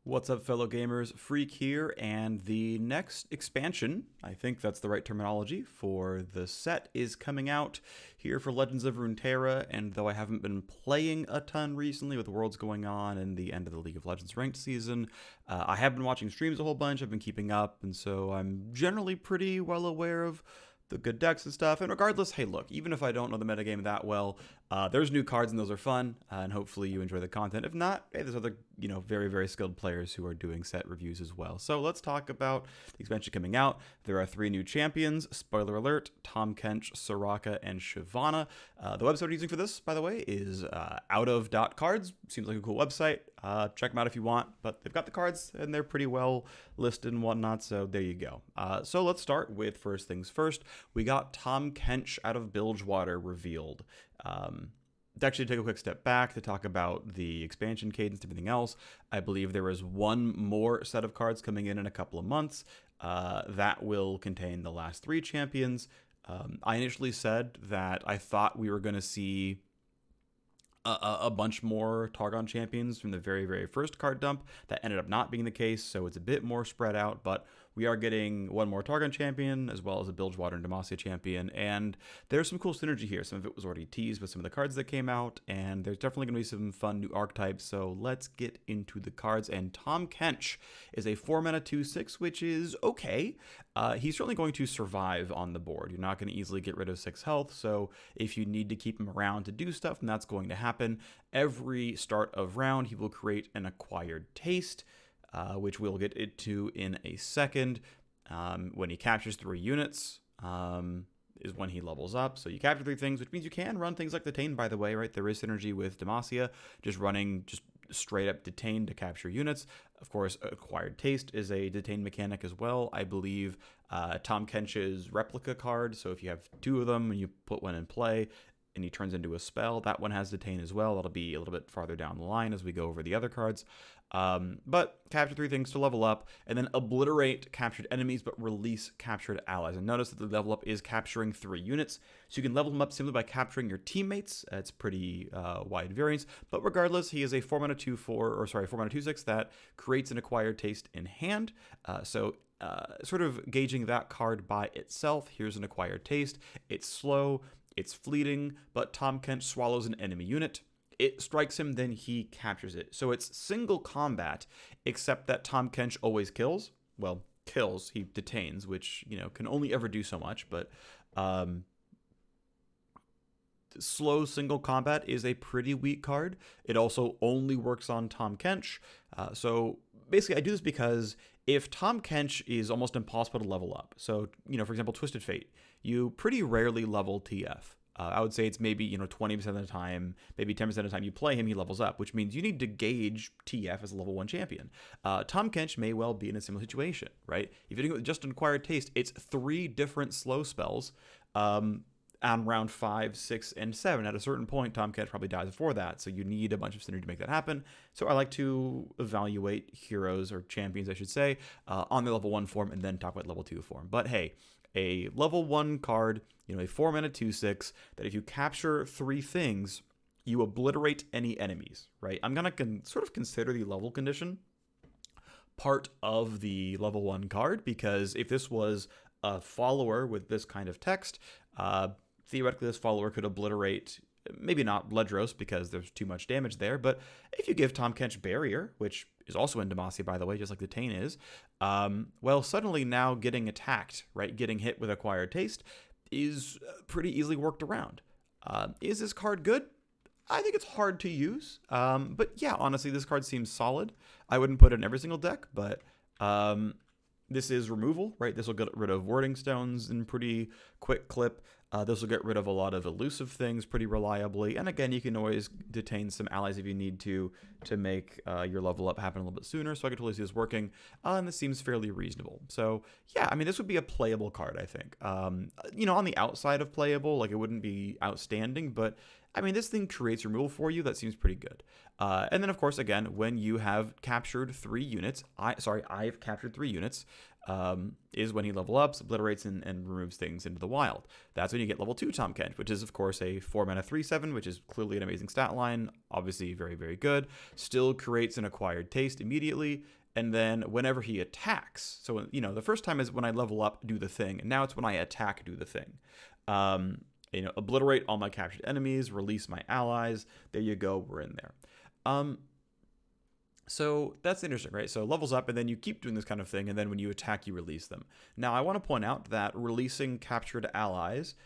What's up, fellow gamers? Phreak here, and the next expansion, I think that's the right terminology, for the set is coming out here for Legends of Runeterra, and though I haven't been playing a ton recently with Worlds going on and the end of the League of Legends ranked season, I have been watching streams a whole bunch, I've been keeping up, and so I'm generally pretty well aware of the good decks and stuff. And regardless, hey, look, even if I don't know the metagame that well, there's new cards and those are fun, and hopefully you enjoy the content. If not, hey, there's other, very, very skilled players who are doing set reviews as well. So let's talk about the expansion coming out. There are 3 new champions. Spoiler alert: Tahm Kench, Soraka, and Shyvana. The website we're using for this, by the way, is outof.cards. Seems like a cool website. Check them out if you want, but they've got the cards and they're pretty well listed and whatnot, so there you go. So let's start with first things first. We got Tahm Kench out of Bilgewater revealed. To actually take a quick step back to talk about the expansion cadence and everything else, I believe there is one more set of cards coming in a couple of months that will contain the last 3 champions. I initially said that I thought we were going to see a bunch more Targon champions from the very, very first card dump. That ended up not being the case, so it's a bit more spread out, but we are getting one more Targon champion, as well as a Bilgewater and Demacia champion, and there's some cool synergy here. Some of it was already teased with some of the cards that came out, and there's definitely going to be some fun new archetypes, so let's get into the cards. And Tahm Kench is a 4-mana 2/6, which is okay. He's certainly going to survive on the board. You're not going to easily get rid of 6 health, so if you need to keep him around to do stuff, then that's going to happen. Every start of round, he will create an acquired taste, which we'll get into in a second. When he captures 3 units, is when he levels up. So you capture 3 things, which means you can run things like Detain, by the way, right? There is synergy with Demacia, just running just straight up Detain to capture units. Of course, Acquired Taste is a Detain mechanic as well. I believe Tahm Kench's replica card, so if you have 2 of them and you put one in play, and he turns into a spell, that one has Detain as well. That'll be a little bit farther down the line as we go over the other cards. But capture 3 things to level up, and then obliterate captured enemies, but release captured allies. And notice that the level up is capturing 3 units, so you can level them up simply by capturing your teammates. It's pretty wide variance, but regardless, he is a 4-mana 4-mana 2/6 that creates an acquired taste in hand. Sort of gauging that card by itself, here's an acquired taste. It's slow, it's fleeting, but Tahm Kench swallows an enemy unit. It strikes him, then he captures it. So it's single combat, except that Tahm Kench always kills. Well, kills, he detains, which, can only ever do so much, but slow single combat is a pretty weak card. It also only works on Tahm Kench. So basically, I do this because if Tahm Kench is almost impossible to level up, so, for example, Twisted Fate, you pretty rarely level TF. I would say it's maybe, 20% of the time, maybe 10% of the time you play him, he levels up, which means you need to gauge TF as a level 1 champion. Tahm Kench may well be in a similar situation, right? If you're doing it with just an Acquired Taste, it's 3 different slow spells on round 5, 6, and 7. At a certain point, Tahm Kench probably dies before that, so you need a bunch of synergy to make that happen. So I like to evaluate heroes, or champions, I should say, on their level 1 form, and then talk about level 2 form. But hey, a level 1 card, a 4-mana 2/6, that if you capture 3 things, you obliterate any enemies, right? I'm going to sort of consider the level condition part of the level 1 card, because if this was a follower with this kind of text, theoretically this follower could obliterate, maybe not Ledros because there's too much damage there, but if you give Tahm Kench Barrier, which is also in Demacia, by the way, just like the Detain is, well, suddenly now getting attacked, right, getting hit with Acquired Taste is pretty easily worked around. Is this card good? I think it's hard to use, but yeah, honestly, this card seems solid. I wouldn't put it in every single deck, but this is removal, right? This will get rid of Wording Stones in pretty quick clip. This will get rid of a lot of elusive things pretty reliably. And again, you can always detain some allies if you need to make your level up happen a little bit sooner. So I could totally see this working. And this seems fairly reasonable. So yeah, I mean, this would be a playable card, I think. On the outside of playable, like it wouldn't be outstanding, but I mean, this thing creates removal for you. That seems pretty good. And then, of course, again, when you have captured 3 units, I've captured 3 units, is when he level ups, obliterates, and removes things into the wild. That's when you get level 2 Tahm Kench, which is, of course, a 4 mana 3/7, which is clearly an amazing stat line. Obviously, very, very good. Still creates an acquired taste immediately. And then whenever he attacks, so, the first time is when I level up, do the thing. And now it's when I attack, do the thing. Obliterate all my captured enemies, release my allies. There you go, we're in there. So that's interesting, right? So levels up, and then you keep doing this kind of thing, and then when you attack, you release them. Now, I want to point out that releasing captured allies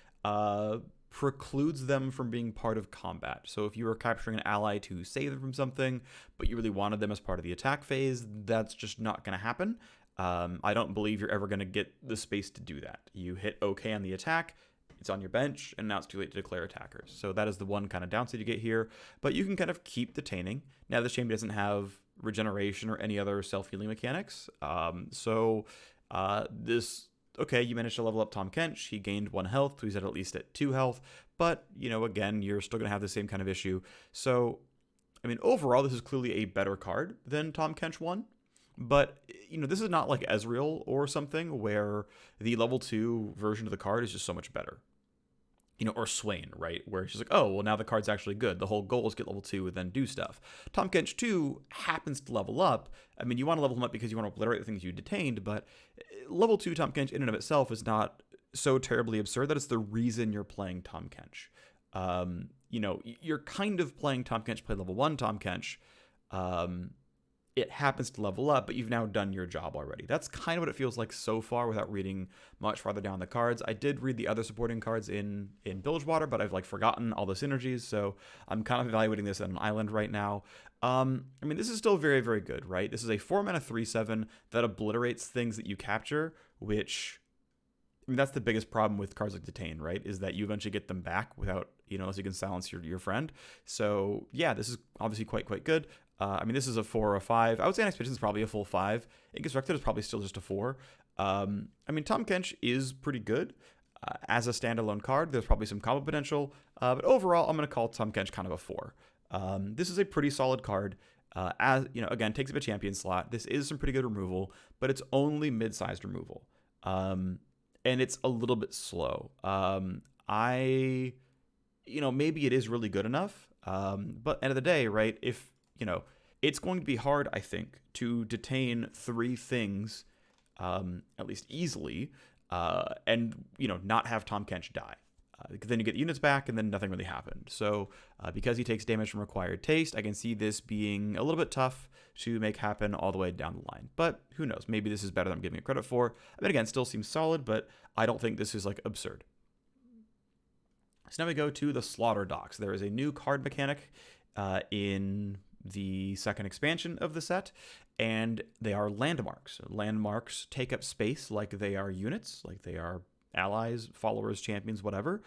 precludes them from being part of combat. So if you were capturing an ally to save them from something, but you really wanted them as part of the attack phase, that's just not going to happen. I don't believe you're ever going to get the space to do that. You hit OK on the attack, it's on your bench, and now it's too late to declare attackers. So that is the one kind of downside you get here, but you can kind of keep detaining. Now, this champion doesn't have regeneration or any other self-healing mechanics. Okay, you managed to level up Tahm Kench. He gained 1 health, so he's at least at 2 health. But, again, you're still going to have the same kind of issue. So, I mean, overall, this is clearly a better card than Tahm Kench 1. But, this is not like Ezreal or something where the level 2 version of the card is just so much better. Or Swain, right? Where she's like, oh, well, now the card's actually good. The whole goal is get level 2 and then do stuff. Tahm Kench 2 happens to level up. I mean, you want to level him up because you want to obliterate the things you detained, but level 2 Tahm Kench in and of itself is not so terribly absurd that it's the reason you're playing Tahm Kench. You're kind of playing Tahm Kench, play level 1 Tahm Kench. It happens to level up, but you've now done your job already. That's kind of what it feels like so far without reading much farther down the cards. I did read the other supporting cards in Bilgewater, but I've forgotten all the synergies, so I'm kind of evaluating this on an island right now. This is still very, very good, right? This is a 4 mana 3/7 that obliterates things that you capture, which, that's the biggest problem with cards like Detain, right? Is that you eventually get them back without, unless you can silence your friend. So yeah, this is obviously quite good. This is a 4 or a 5. I would say an Expedition is probably a full 5. Inconstructed is probably still just a 4. Tahm Kench is pretty good. As a standalone card, there's probably some combo potential. But overall, I'm going to call Tahm Kench kind of a 4. This is a pretty solid card. Again, takes up a champion slot. This is some pretty good removal, but it's only mid-sized removal. And it's a little bit slow. Maybe it is really good enough. But end of the day, right, if it's going to be hard, I think, to detain 3 things, at least easily, and, not have Tahm Kench die. Because then you get units back, and then nothing really happened. So, because he takes damage from acquired taste, I can see this being a little bit tough to make happen all the way down the line. But who knows? Maybe this is better than I'm giving it credit for. Again, still seems solid, but I don't think this is, absurd. So now we go to the Slaughter Docks. There is a new card mechanic in the second expansion of the set, and they are landmarks. Landmarks take up space like they are units, like they are allies, followers, champions, whatever.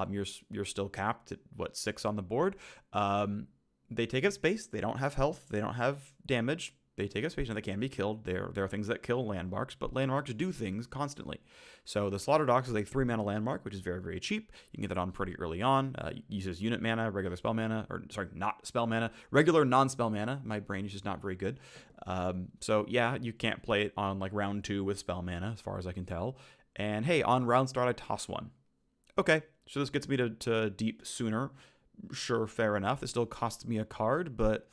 You're still capped at 6 on the board. They take up space. They don't have health. They don't have damage. They take up space and they can be killed. There are things that kill landmarks, but landmarks do things constantly. So the Slaughter Docks is a 3 mana landmark, which is very, very cheap. You can get that on pretty early on. Uses unit mana, regular spell mana, not spell mana, regular non-spell mana. My brain is just not very good. So yeah, you can't play it on round 2 with spell mana, as far as I can tell. And hey, on round start, I toss 1. Okay, so this gets me to deep sooner. Sure, fair enough. It still costs me a card, but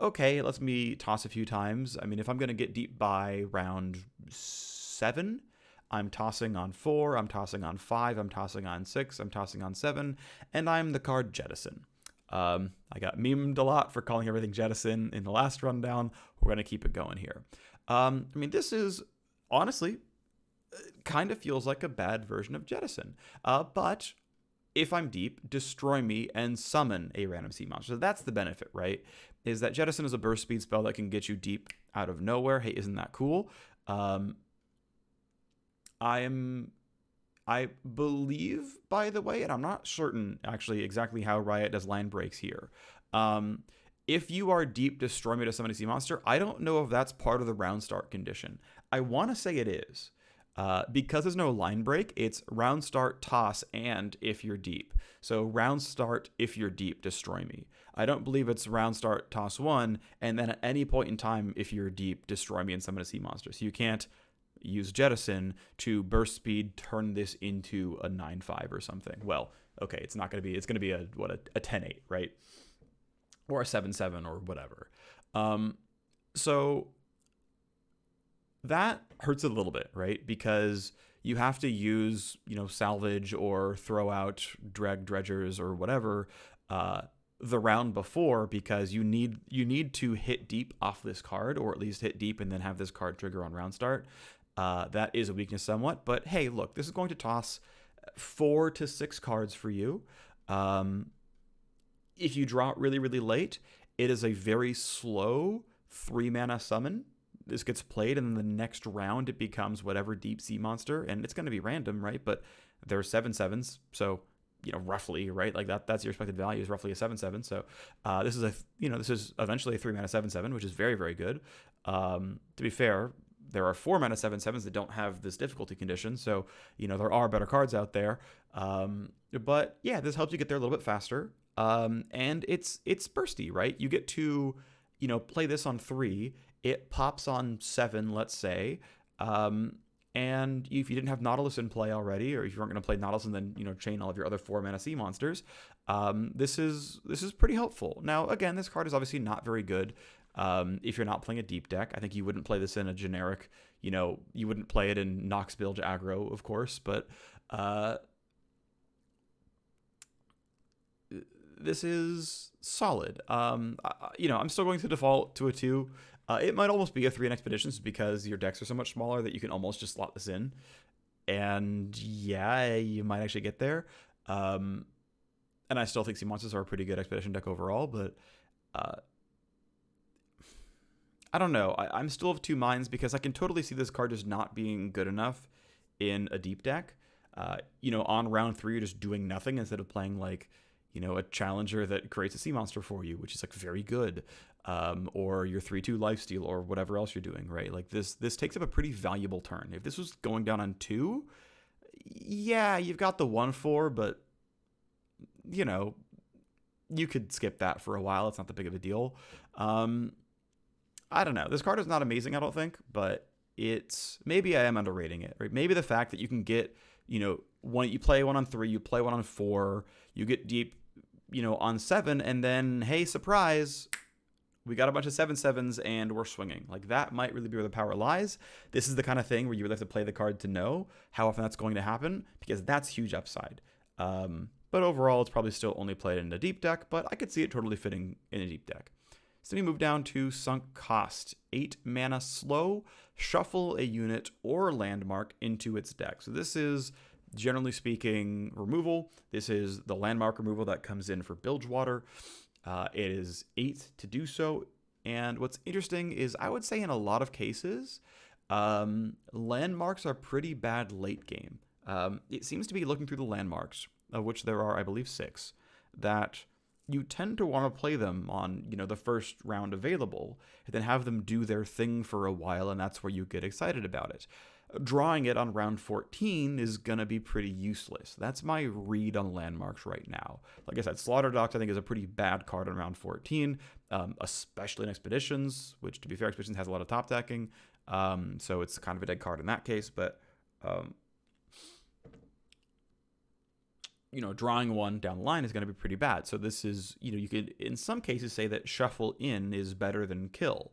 okay, it lets me toss a few times. If I'm going to get deep by round 7, I'm tossing on 4, I'm tossing on 5, I'm tossing on 6, I'm tossing on 7, and I'm the card Jettison. I got memed a lot for calling everything Jettison in the last rundown. We're going to keep it going here. This is, honestly, kind of feels like a bad version of Jettison. But if I'm deep, destroy me and summon a random sea monster. So that's the benefit, right? Is that Jettison is a burst speed spell that can get you deep out of nowhere. Hey, isn't that cool? I believe, by the way, and I'm not certain actually exactly how Riot does line breaks here. If you are deep, destroy me to summon a sea monster, I don't know if that's part of the round start condition. I want to say it is. Because there's no line break, it's round start, toss, and if you're deep. So round start, if you're deep, destroy me. I don't believe it's round start, toss 1, and then at any point in time, if you're deep, destroy me and summon a sea monster. So you can't use Jettison to burst speed, turn this into a 9-5 or something. Well, okay, it's not going to be, it's going to be a 10-8, right? Or a 7-7 or whatever. So that hurts a little bit, right? Because you have to use, salvage or throw out dredgers or whatever the round before, because you need to hit deep off this card, or at least hit deep and then have this card trigger on round start. That is a weakness somewhat, but hey, look, this is going to toss 4 to 6 cards for you. If you draw it really, really late, it is a very slow 3-mana summon. This gets played, and then the next round it becomes whatever deep sea monster, and it's going to be random, right? But there are 7/7s, so roughly, right? Like that's your expected value is roughly a 7/7. So this is eventually a 3-mana 7/7, which is very, very good. To be fair, there are 4-mana 7/7s that don't have this difficulty condition, so there are better cards out there. But yeah, this helps you get there a little bit faster. And it's bursty, right? You get to play this on 3. It pops on 7, let's say. And if you didn't have Nautilus in play already, or if you weren't going to play Nautilus and then chain all of your other 4-mana sea monsters, this is pretty helpful. Now, again, this card is obviously not very good if you're not playing a deep deck. I think you wouldn't play this in a generic, you wouldn't play it in Nox Bilge aggro, of course, but this is solid. I'm still going to default to a 2. It might almost be a 3 in Expeditions because your decks are so much smaller that you can almost just slot this in. And yeah, you might actually get there. And I still think Sea Monsters are a pretty good Expedition deck overall, but I don't know. I'm still of 2 minds because I can totally see this card just not being good enough in a deep deck. On round 3, you're just doing nothing instead of playing like, a challenger that creates a sea monster for you, which is like very good. Or your 3/2 lifesteal or whatever else you're doing, right? Like this takes up a pretty valuable turn. If this was going down on 2, yeah, you've got the 1/4, but you could skip that for a while. It's not that big of a deal. I don't know. This card is not amazing, I don't think, but maybe I am underrating it, right? Maybe the fact that you can get, one, you play one on 3, you play one on 4, you get deep, on 7, and then, hey, surprise, we got a bunch of 7/7s and we're swinging. Like, that might really be where the power lies. This is the kind of thing where you really have to play the card to know how often that's going to happen, because that's huge upside. But overall, it's probably still only played in a deep deck, but I could see it totally fitting in a deep deck. So we move down to Sunk Cost. 8 mana slow, shuffle a unit or landmark into its deck. So this is, generally speaking, removal. This is the landmark removal that comes in for Bilgewater. It is 8 to do so. And what's interesting is I would say in a lot of cases, landmarks are pretty bad late game. It seems to be looking through the landmarks, of which there are, I believe, 6, that you tend to want to play them on, the first round available, and then have them do their thing for a while, and that's where you get excited about it. Drawing it on round 14 is going to be pretty useless. That's my read on landmarks right now. Like I said, Slaughter Dogs, I think, is a pretty bad card on round 14, especially in Expeditions, which, to be fair, Expeditions has a lot of top decking, so it's kind of a dead card in that case, but drawing one down the line is going to be pretty bad. So this is, you could in some cases say that shuffle in is better than kill,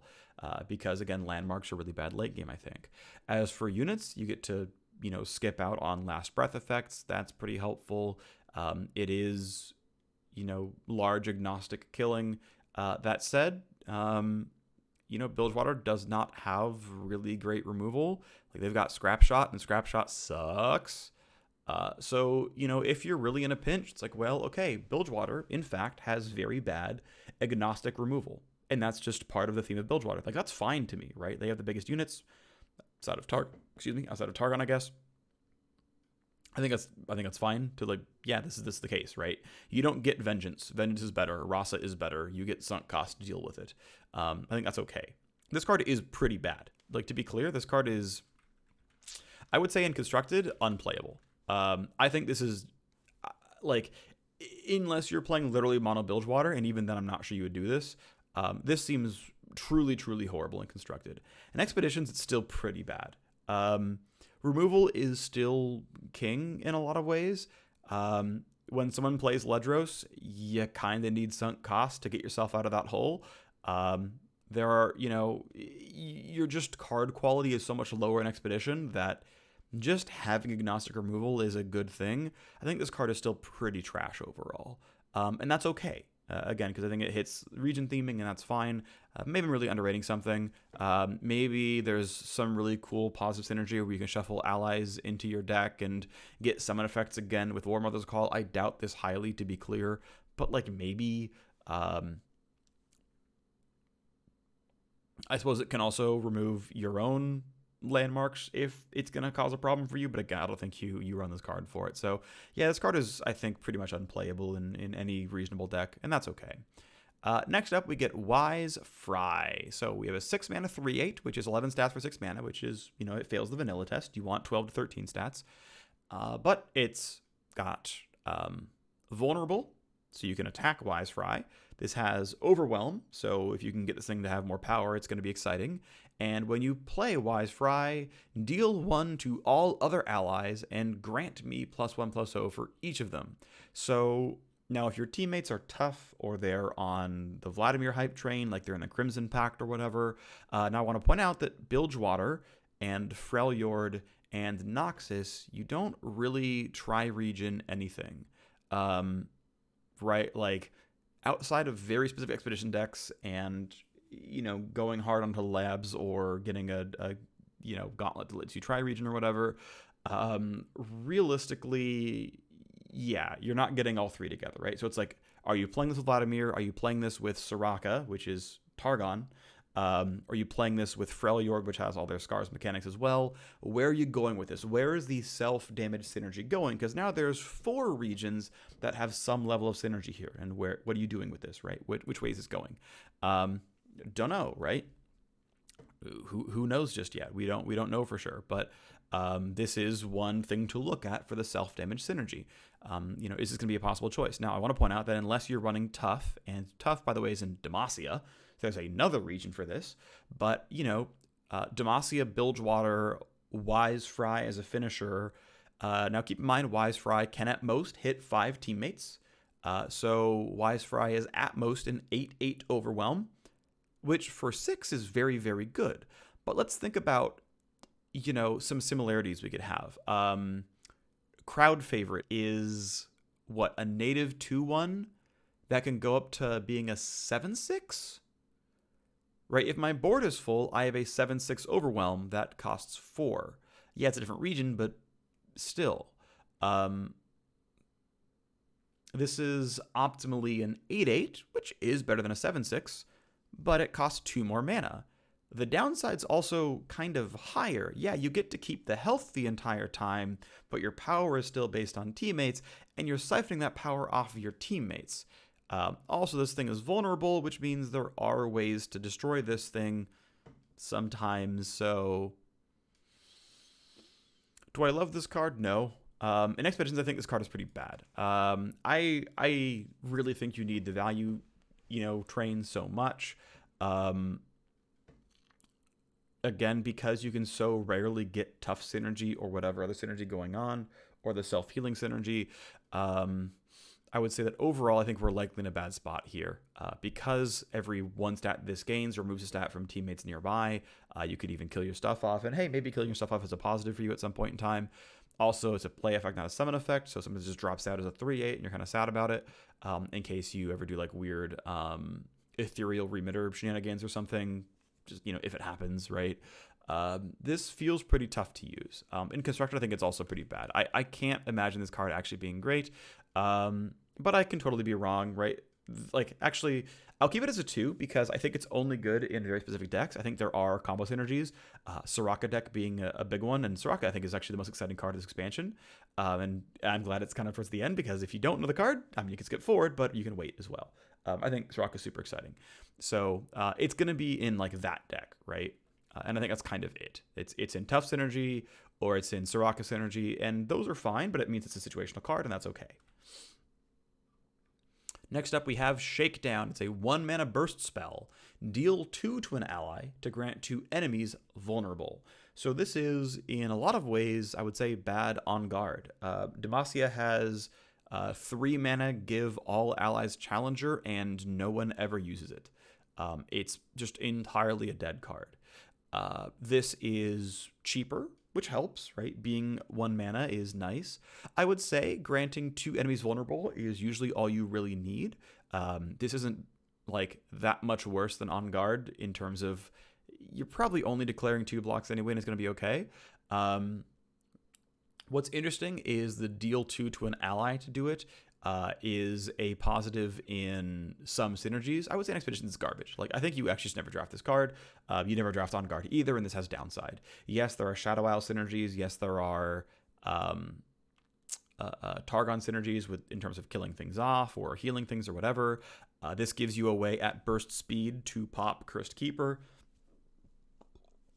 because again, landmarks are really bad late game, I think. As for units, you get to, skip out on last breath effects. That's pretty helpful. It is, large agnostic killing. That said, Bilgewater does not have really great removal. Like, they've got Scrap Shot, and Scrap Shot sucks. So, if you're really in a pinch, it's like, well, okay, Bilgewater, in fact, has very bad agnostic removal. And that's just part of the theme of Bilgewater. Like, that's fine to me, right? They have the biggest units outside of Targon, I guess. I think that's fine to, like, yeah, this is the case, right? You don't get Vengeance. Vengeance is better. Rasa is better. You get Sunk Cost to deal with it. I think that's okay. This card is pretty bad. Like, to be clear, this card is, I would say in Constructed, unplayable. I think this is, like, unless you're playing literally mono Bilgewater, and even then I'm not sure you would do this, this seems truly, truly horrible in Constructed. In Expeditions, it's still pretty bad. Removal is still king in a lot of ways. When someone plays Ledros, you kind of need sunk cost to get yourself out of that hole. There are, your just card quality is so much lower in Expedition that just having agnostic removal is a good thing. I think this card is still pretty trash overall. And that's okay. Again, because I think it hits region theming, and that's fine. Maybe I'm really underrating something. Maybe there's some really cool positive synergy where you can shuffle allies into your deck and get summon effects again with War Mother's Call. I doubt this highly, to be clear. But, like, maybe... I suppose it can also remove your own landmarks if it's going to cause a problem for you, but again, I don't think you run this card for it. So yeah, this card is, I think, pretty much unplayable in any reasonable deck, and that's okay. Next up, we get Wise Fry. So we have a 6 mana 3/8, which is 11 stats for 6 mana, which is, it fails the vanilla test. You want 12 to 13 stats. But it's got Vulnerable, so you can attack Wise Fry. This has Overwhelm, so if you can get this thing to have more power, it's going to be exciting. And when you play Wise Fry, deal 1 to all other allies and grant me +1/+0 for each of them. So now if your teammates are tough or they're on the Vladimir hype train, like they're in the Crimson Pact or whatever, now I want to point out that Bilgewater and Elfjord and Noxus, you don't really tri-region anything. Right? Like, outside of very specific expedition decks and, going hard onto labs or getting a gauntlet that lets you tri-region or whatever, realistically, yeah, you're not getting all three together, right? So it's like, are you playing this with Vladimir? Are you playing this with Soraka, which is Targon? Are you playing this with Elfjord, which has all their scars mechanics as well? Where are you going with this? Where is the self-damage synergy going? Because now there's 4 regions that have some level of synergy here. And what are you doing with this, right? Which way is this going? Don't know, right? Who knows just yet? We don't know for sure. But this is one thing to look at for the self-damage synergy. Is this going to be a possible choice? Now, I want to point out that unless you're running Tough, and Tough, by the way, is in Demacia. There's another region for this, but, Demacia, Bilgewater, Wise Fry as a finisher. Now, keep in mind, Wise Fry can at most hit 5 teammates. So Wise Fry is at most an 8/8 Overwhelm, which for 6 is very, very good. But let's think about, some similarities we could have. Crowd Favorite is, a native 2/1 that can go up to being a 7/6? Right, if my board is full, I have a 7/6 Overwhelm that costs 4. Yeah, it's a different region, but still. This is optimally an 8/8, which is better than a 7/6, but it costs 2 more mana. The downside's also kind of higher. Yeah, you get to keep the health the entire time, but your power is still based on teammates, and you're siphoning that power off of your teammates. Also, this thing is vulnerable, which means there are ways to destroy this thing sometimes. So, do I love this card? No. In Expeditions, I think this card is pretty bad. I really think you need the value, train so much. Again, because you can so rarely get Tough synergy or whatever other synergy going on, or the self-healing synergy. I would say that overall, I think we're likely in a bad spot here. Because every 1 stat this gains removes a stat from teammates nearby. You could even kill your stuff off. And hey, maybe killing your stuff off is a positive for you at some point in time. Also, it's a play effect, not a summon effect. So something just drops out as a 3/8 and you're kind of sad about it. In case you ever do like weird ethereal remitter shenanigans or something. Just, if it happens, right? This feels pretty tough to use. In Constructed, I think it's also pretty bad. I can't imagine this card actually being great. But I can totally be wrong, right? Like, actually, I'll keep it as a 2 because I think it's only good in very specific decks. I think there are combo synergies, Soraka deck being a big one, and Soraka, I think, is actually the most exciting card of this expansion. And I'm glad it's kind of towards the end because if you don't know the card, you can skip forward, but you can wait as well. I think Soraka is super exciting. So it's going to be in, like, that deck, right? And I think that's kind of it. It's in Tough synergy or it's in Soraka synergy, and those are fine, but it means it's a situational card, and that's okay. Next up, we have Shakedown. It's a 1-mana burst spell. Deal 2 to an ally to grant 2 enemies vulnerable. So this is, in a lot of ways, I would say bad on guard. Demacia has 3 mana, give all allies Challenger, and no one ever uses it. It's just entirely a dead card. This is cheaper, which helps, right? Being 1 mana is nice. I would say granting 2 enemies vulnerable is usually all you really need. This isn't like that much worse than On Guard in terms of you're probably only declaring 2 blocks anyway, and it's going to be okay. What's interesting is the deal 2 to an ally to do it is a positive in some synergies. I would say an Expedition is garbage. Like, I think you actually just never draft this card. You never draft On Guard either, and this has downside. Yes, there are Shadow Isle synergies. Yes, there are Targon synergies in terms of killing things off or healing things or whatever. This gives you a way at burst speed to pop Cursed Keeper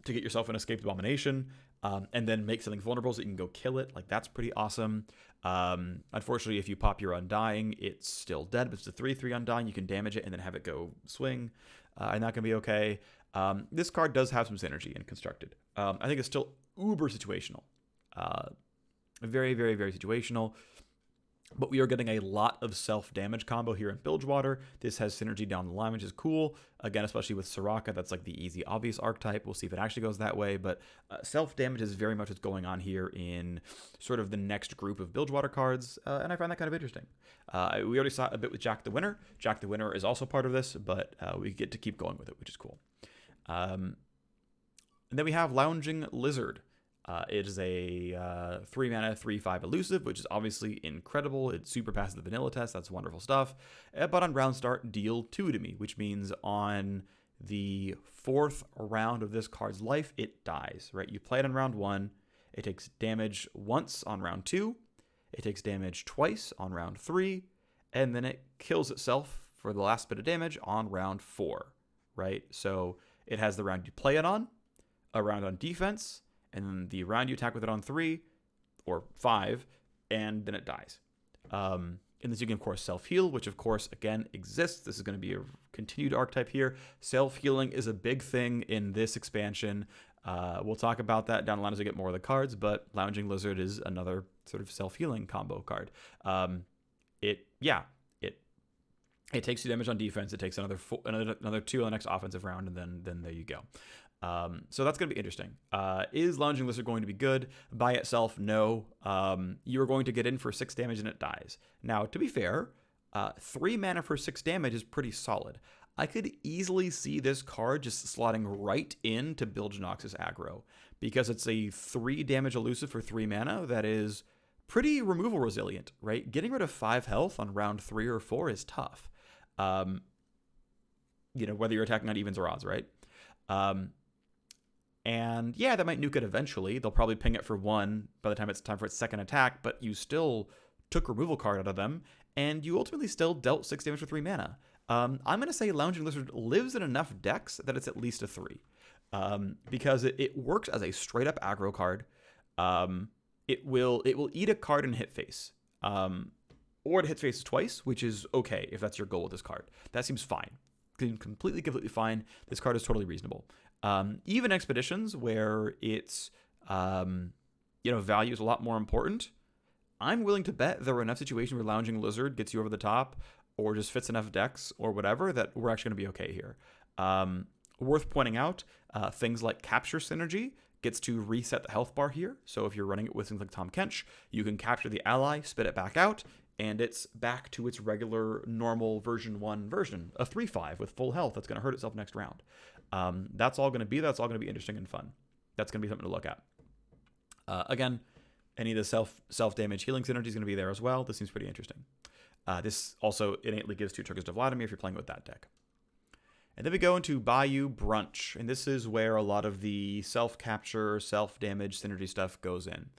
to get yourself an Escaped Abomination, and then make something vulnerable so you can go kill it. Like, that's pretty awesome. Unfortunately, if you pop your Undying, it's still dead, but it's a 3/3 Undying. You can damage it and then have it go swing, and that can be okay. This card does have some synergy in Constructed. I think it's still uber situational. Very, very, very situational. But we are getting a lot of self-damage combo here in Bilgewater. This has synergy down the line, which is cool. Again, especially with Soraka, that's like the easy, obvious archetype. We'll see if it actually goes that way. But self-damage is very much what's going on here in sort of the next group of Bilgewater cards. And I find that kind of interesting. We already saw a bit with Jack the Winner. Jack the Winner is also part of this, but we get to keep going with it, which is cool. And then we have Lounging Lizard. It is a 3 mana, 3/5 elusive, which is obviously incredible. It super passes the vanilla test. That's wonderful stuff. But on round start, deal 2 to me, which means on the 4th round of this card's life, it dies, right? You play it on round 1. It takes damage once on round 2. It takes damage twice on round 3. And then it kills itself for the last bit of damage on round 4, right? So it has the round you play it on, a round on defense, and then the round you attack with it on 3 or 5, and then it dies. And this you can, of course, self-heal, which, of course, again, exists. This is going to be a continued archetype here. Self-healing is a big thing in this expansion. We'll talk about that down the line as we get more of the cards, but Lounging Lizard is another sort of self-healing combo card. It takes 2 damage on defense. It takes another 2 on the next offensive round, and then there you go. So that's going to be interesting. Is Lounging Lizard going to be good? By itself, no. You're going to get in for 6 damage and it dies. Now, to be fair, 3 mana for 6 damage is pretty solid. I could easily see this card just slotting right into Bilgeonox's aggro, because it's a 3 damage elusive for 3 mana that is pretty removal resilient, right? Getting rid of 5 health on round 3 or 4 is tough. Whether you're attacking on evens or odds, right? And yeah, that might nuke it eventually. They'll probably ping it for 1 by the time it's time for its second attack, but you still took removal card out of them, and you ultimately still dealt 6 damage for 3 mana. I'm going to say Lounging Lizard lives in enough decks that it's at least a 3. Because it works as a straight-up aggro card. It will eat a card and hit face. Or it hits face twice, which is okay if that's your goal with this card. That seems fine. Completely fine. This card is totally reasonable. Even Expeditions, where its value is a lot more important, I'm willing to bet there are enough situations where Lounging Lizard gets you over the top, or just fits enough decks or whatever, that we're actually going to be okay here. Worth pointing out, things like Capture Synergy gets to reset the health bar here. So if you're running it with things like Tom Kench, you can capture the ally, spit it back out, and it's back to its regular normal version 1 version, a 3/5 with full health that's going to hurt itself next round. That's all going to be interesting and fun. That's going to be something to look at. Again, any of the self-damage healing synergy is going to be there as well. This seems pretty interesting. This also innately gives 2 triggers to Vladimir if you're playing with that deck. And then we go into Bayou Brunch, and this is where a lot of the self-capture, self-damage synergy stuff goes in.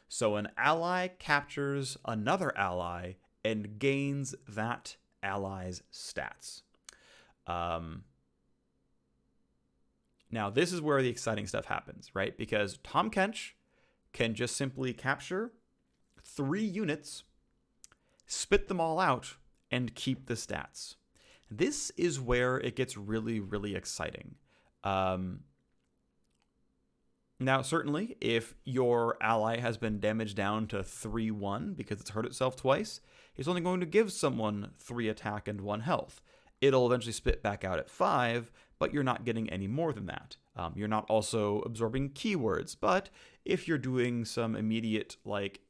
So an ally captures another ally and gains that ally's stats. Now, this is where the exciting stuff happens, right? Because Tom Kench can just simply capture 3 units, spit them all out, and keep the stats. This is where it gets really, really exciting. Now, certainly, if your ally has been damaged down to 3-1 because it's hurt itself twice, it's only going to give someone 3 attack and 1 health. It'll eventually spit back out at 5, but you're not getting any more than that. You're not also absorbing keywords, but if you're doing some immediate, like,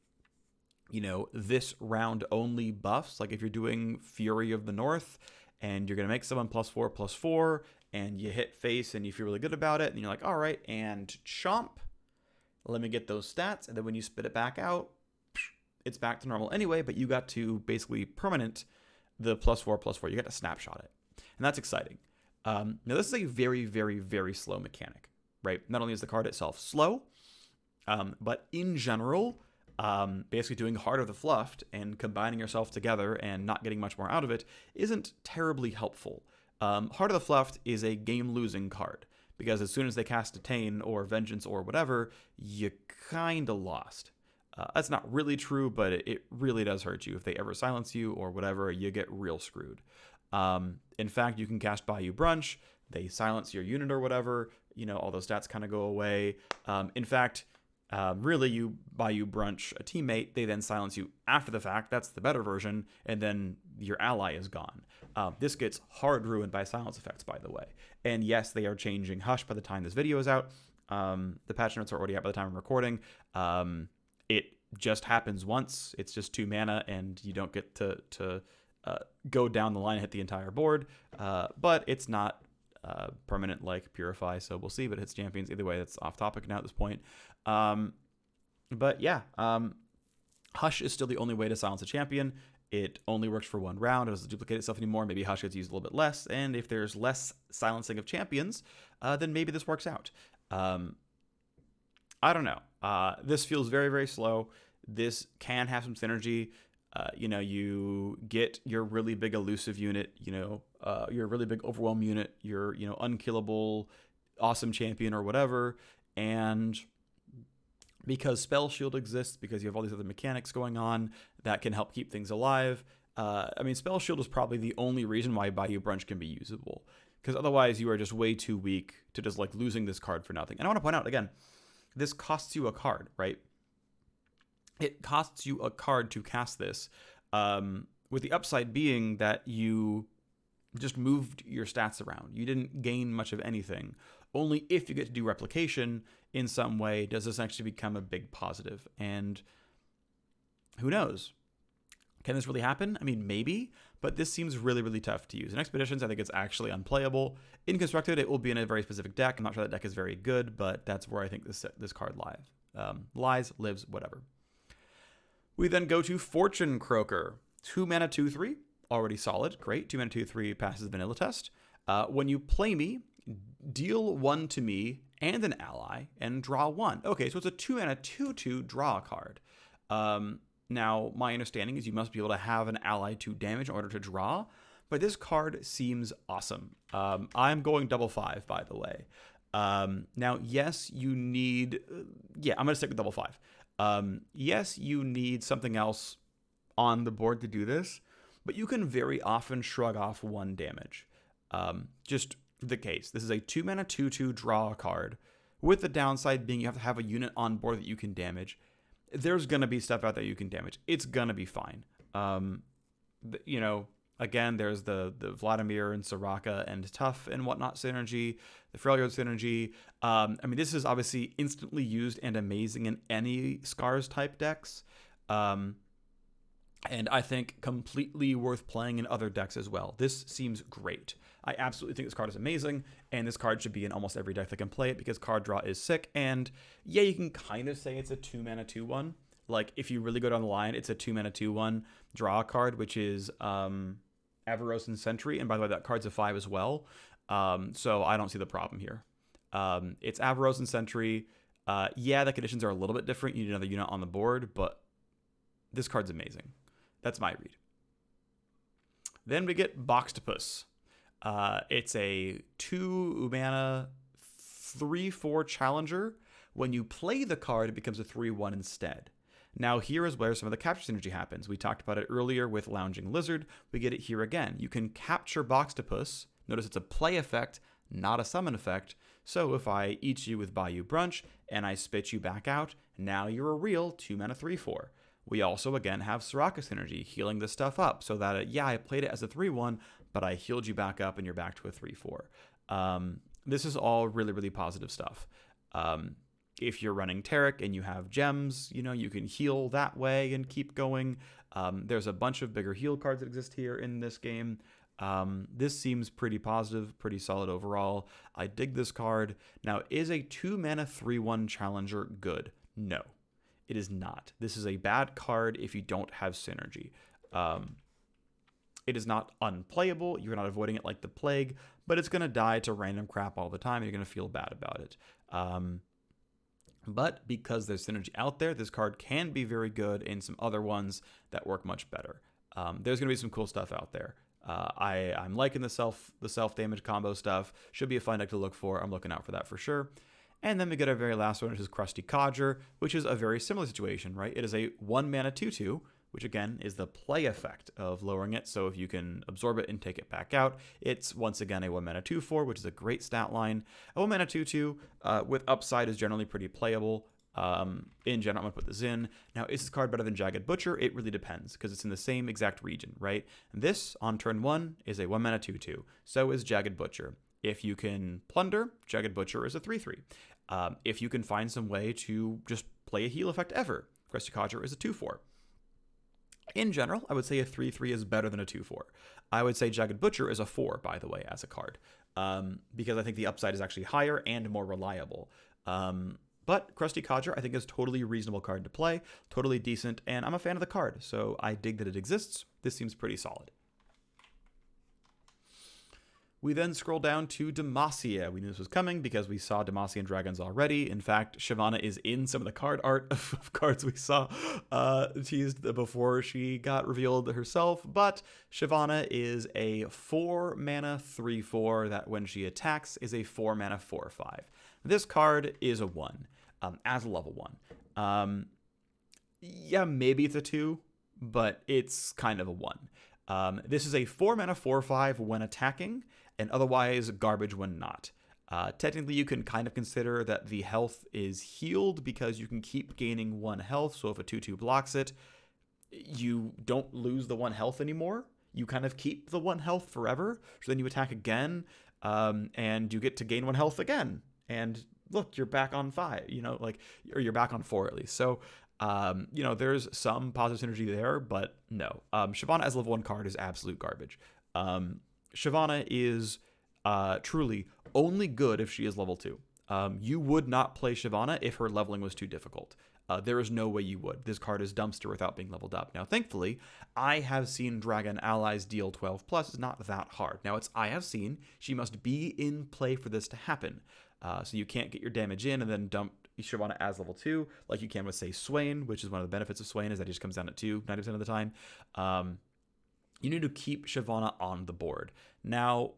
this round only buffs, like if you're doing Fury of the North and you're going to make someone +4/+4 and you hit face and you feel really good about it and you're like, all right, and chomp, let me get those stats. And then when you spit it back out, it's back to normal anyway, but you got to basically permanent the +4/+4. You got to snapshot it. And that's exciting. Now, this is a very, very, very slow mechanic, right? Not only is the card itself slow, but in general, basically doing Heart of the Fluffed and combining yourself together and not getting much more out of it isn't terribly helpful. Heart of the Fluffed is a game-losing card, because as soon as they cast Detain or Vengeance or whatever, you kind of lost. That's not really true, but it really does hurt you. If they ever silence you or whatever, you get real screwed. In fact, you can cast Bayou Brunch, they silence your unit or whatever, all those stats kind of go away. In fact, really, you Bayou Brunch a teammate, they then silence you after the fact. That's the better version, and then your ally is gone. This gets hard ruined by silence effects, by the way. And yes, they are changing Hush by the time this video is out. The patch notes are already out by the time I'm recording. It just happens once. It's just 2 mana, and you don't get to go down the line and hit the entire board. But it's not permanent like Purify, so we'll see. But it hits champions. Either way, that's off topic now at this point. But yeah, Hush is still the only way to silence a champion. It only works for 1 round. It doesn't duplicate itself anymore. Maybe Hush gets used a little bit less. And if there's less silencing of champions, then maybe this works out. I don't know. This feels very, very slow. This can have some synergy. You get your really big elusive unit, your really big overwhelm unit, your, unkillable, awesome champion or whatever. And because Spell Shield exists, because you have all these other mechanics going on that can help keep things alive. Spell Shield is probably the only reason why Bayou Brunch can be usable, because otherwise you are just way too weak to just like losing this card for nothing. And I want to point out again, this costs you a card, right? It costs you a card to cast this, with the upside being that you just moved your stats around. You didn't gain much of anything. Only if you get to do replication in some way does this actually become a big positive. And who knows? Can this really happen? Maybe, but this seems really, really tough to use. In Expeditions, I think it's actually unplayable. In Constructed, it will be in a very specific deck. I'm not sure that deck is very good, but that's where I think this card lives, whatever. We then go to Fortune Croaker. 2 mana, 2/3, already solid, great. 2 mana, 2/3 passes vanilla test. When you play me, deal 1 to me and an ally and draw 1. Okay, so it's a 2 mana, 2/2 draw card. Now, my understanding is you must be able to have an ally to damage in order to draw, but this card seems awesome. I'm going 5/5, by the way. Now, yes, you need... I'm going to stick with 5/5. Yes, you need something else on the board to do this, but you can very often shrug off 1 damage. Just the case. This is a 2 mana, 2/2 draw card, with the downside being you have to have a unit on board that you can damage. There's going to be stuff out there you can damage. It's going to be fine. Again, there's the Vladimir and Soraka and Tough and whatnot synergy, the Elfjord synergy. This is obviously instantly used and amazing in any Scars type decks. And I think completely worth playing in other decks as well. This seems great. I absolutely think this card is amazing, and this card should be in almost every deck that can play it because card draw is sick. And yeah, you can kind of say it's a 2 mana 2/1. Like, if you really go down the line, it's a 2 mana 2/1 draw card, which is Avaros and Sentry. And by the way, that card's a 5 as well. So I don't see the problem here. It's Avaros and Sentry. The conditions are a little bit different. You need another unit on the board, but this card's amazing. That's my read. Then we get Boxtopus. It's a 2 Ubana 3/4 challenger When you play the card, it becomes a 3-1 instead. Now here is where some of the capture synergy happens. We talked about it earlier with Lounging Lizard. We get it here again. You can capture Boxtopus. Notice it's a play effect, not a summon effect. So if I eat you with Bayou Brunch and I spit you back out, now you're a real 2-mana 3-4. We also, again, have Soraka synergy, healing this stuff up, so that, yeah, I played it as a 3-1, but I healed you back up and you're back to a 3-4. This is all really, really positive stuff. If you're running Taric and you have gems, you can heal that way and keep going. There's a bunch of bigger heal cards that exist here in this game. This seems pretty positive, pretty solid overall. I dig this card. Now, is a 2-mana 3-1 challenger good? No, it is not. This is a bad card if you don't have synergy. It is not unplayable. You're not avoiding it like the plague, but it's going to die to random crap all the time, and you're going to feel bad about it. But because there's synergy out there, this card can be very good in some other ones that work much better. There's going to be some cool stuff out there. I'm liking the self damage combo stuff. Should be a fun deck to look for. I'm looking out for that for sure. And then we get our very last one, which is Crusty Codger, which is a very similar situation, right? It is a 1-mana 2-2, which again is the play effect of lowering it. So if you can absorb it and take it back out, it's once again a 1-mana 2-4, which is a great stat line. A 1-mana 2-2 with upside is generally pretty playable. In general, I'm going to put this in. Now, is this card better than Jagged Butcher? It really depends, because it's in the same exact region, right? And this, on turn 1, is a 1-mana 2-2. So is Jagged Butcher. If you can plunder, Jagged Butcher is a 3-3. If you can find some way to just play a heal effect ever, Crusty Codger is a 2-4. In general, I would say a 3-3 is better than a 2-4. I would say Jagged Butcher is a 4, by the way, as a card, because I think the upside is actually higher and more reliable. But Crusty Codger, I think, is a totally reasonable card to play, totally decent, and I'm a fan of the card, so I dig that it exists. This seems pretty solid. We then scroll down to Demacia. We knew this was coming because we saw Demacian dragons already. In fact, Shyvana is in some of the card art of cards we saw teased before she got revealed herself. But Shyvana is a 4-mana 3-4 that when she attacks is a 4-mana 4-5. This card is a 1 as a level 1. Yeah, maybe it's a 2, but it's kind of a 1. This is a 4-mana 4-5 when attacking, and otherwise garbage when not. Technically, you can kind of consider that the health is healed because you can keep gaining 1 health, so if a 2-2 blocks it, you don't lose the 1 health anymore. You kind of keep the 1 health forever, so then you attack again, and you get to gain 1 health again. And look, you're back on 5, or you're back on 4 at least. So, there's some positive synergy there, but no. Shyvana as a level 1 card is absolute garbage. Shyvana is truly only good if she is level 2. You would not play Shyvana if her leveling was too difficult. There is no way you would. This card is dumpster without being leveled up. Now, thankfully, I have seen Dragon allies deal 12+. It's not that hard. Now, I have seen. She must be in play for this to happen. So you can't get your damage in and then dump Shyvana as level 2, like you can with, say, Swain, which is one of the benefits of Swain, is that he just comes down at 2 90% of the time. You need to keep Shyvana on the board. Now,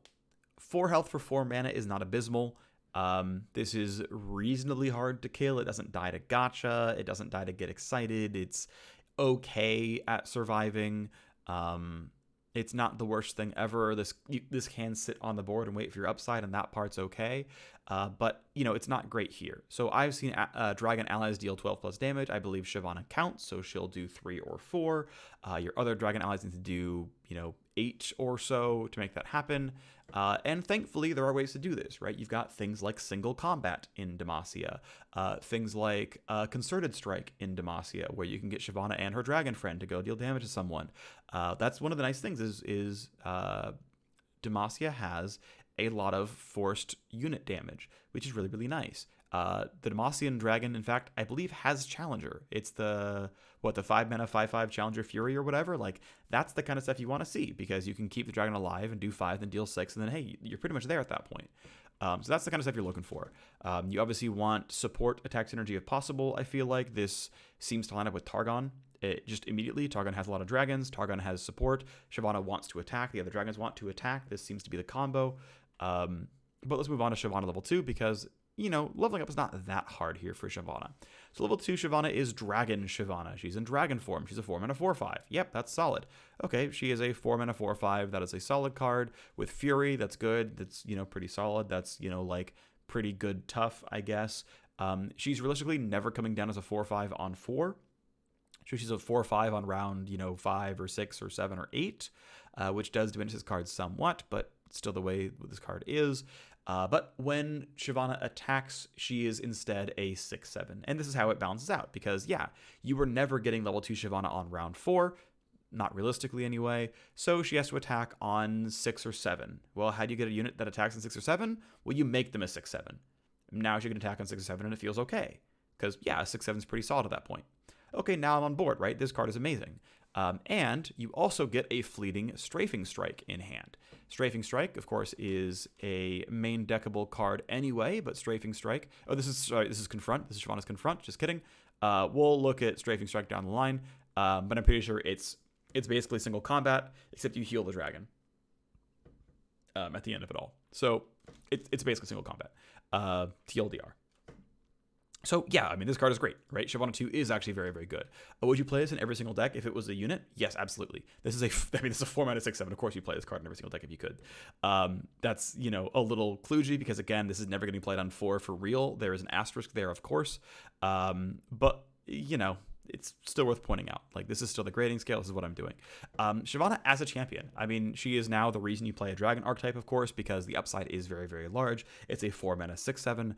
4 health for 4 mana is not abysmal. This is reasonably hard to kill. It doesn't die to gotcha. It doesn't die to get excited. It's okay at surviving. It's not the worst thing ever. This can sit on the board and wait for your upside, and that part's okay. But, it's not great here. So I've seen Dragon allies deal 12+ damage. I believe Shyvana counts, so she'll do 3 or 4. Your other Dragon allies need to do, 8 or so to make that happen. And thankfully, there are ways to do this, right? You've got things like single combat in Demacia, things like concerted strike in Demacia, where you can get Shyvana and her dragon friend to go deal damage to someone. That's one of the nice things is Demacia has a lot of forced unit damage, which is really, really nice. The Demacian dragon, in fact, I believe has Challenger. It's the 5-mana 5/5 Challenger Fury or whatever. Like, that's the kind of stuff you want to see, because you can keep the dragon alive and do 5, then deal 6, and then, hey, you're pretty much there at that point. So that's the kind of stuff you're looking for. You obviously want support attack synergy if possible. I feel like this seems to line up with Targon. Just immediately, Targon has a lot of dragons. Targon has support. Shyvana wants to attack. The other dragons want to attack. This seems to be the combo. But let's move on to Shyvana level 2, because leveling up is not that hard here for Shyvana. So level 2 Shyvana is Dragon Shyvana. She's in dragon form. She's a 4-mana 4/5. Yep, that's solid. Okay, she is a 4-mana 4/5. That is a solid card. With Fury, that's good. That's, pretty solid. That's, like pretty good tough, I guess. She's realistically never coming down as a 4/5 on 4. So she's a 4/5 on round, 5 or 6 or 7 or 8, which does diminish this card somewhat, but still the way this card is. But when Shyvana attacks, she is instead a 6/7. And this is how it balances out, because, you were never getting level 2 Shyvana on round 4, not realistically anyway, so she has to attack on 6 or 7. Well, how do you get a unit that attacks on 6 or 7? Well, you make them a 6/7. Now she can attack on 6 or 7, and it feels okay, because, a 6/7 is pretty solid at that point. Okay, now I'm on board, right? This card is amazing. And you also get a fleeting Strafing Strike in hand. Strafing Strike, of course, is a main deckable card anyway, but Strafing Strike... Oh, this is Confront. This is Shyvana's Confront. Just kidding. We'll look at Strafing Strike down the line, but I'm pretty sure it's basically single combat, except you heal the dragon at the end of it all. So it's basically single combat. TLDR. So, this card is great, right? Shyvana 2 is actually very, very good. Would you play this in every single deck if it was a unit? Yes, absolutely. This is a 4-mana 6/7. Of course you play this card in every single deck if you could. That's, a little kludgy because, again, this is never getting played on 4 for real. There is an asterisk there, of course. But, it's still worth pointing out. Like, this is still the grading scale. This is what I'm doing. Shyvana as a champion. She is now the reason you play a dragon archetype, of course, because the upside is very, very large. It's a 4-mana 6/7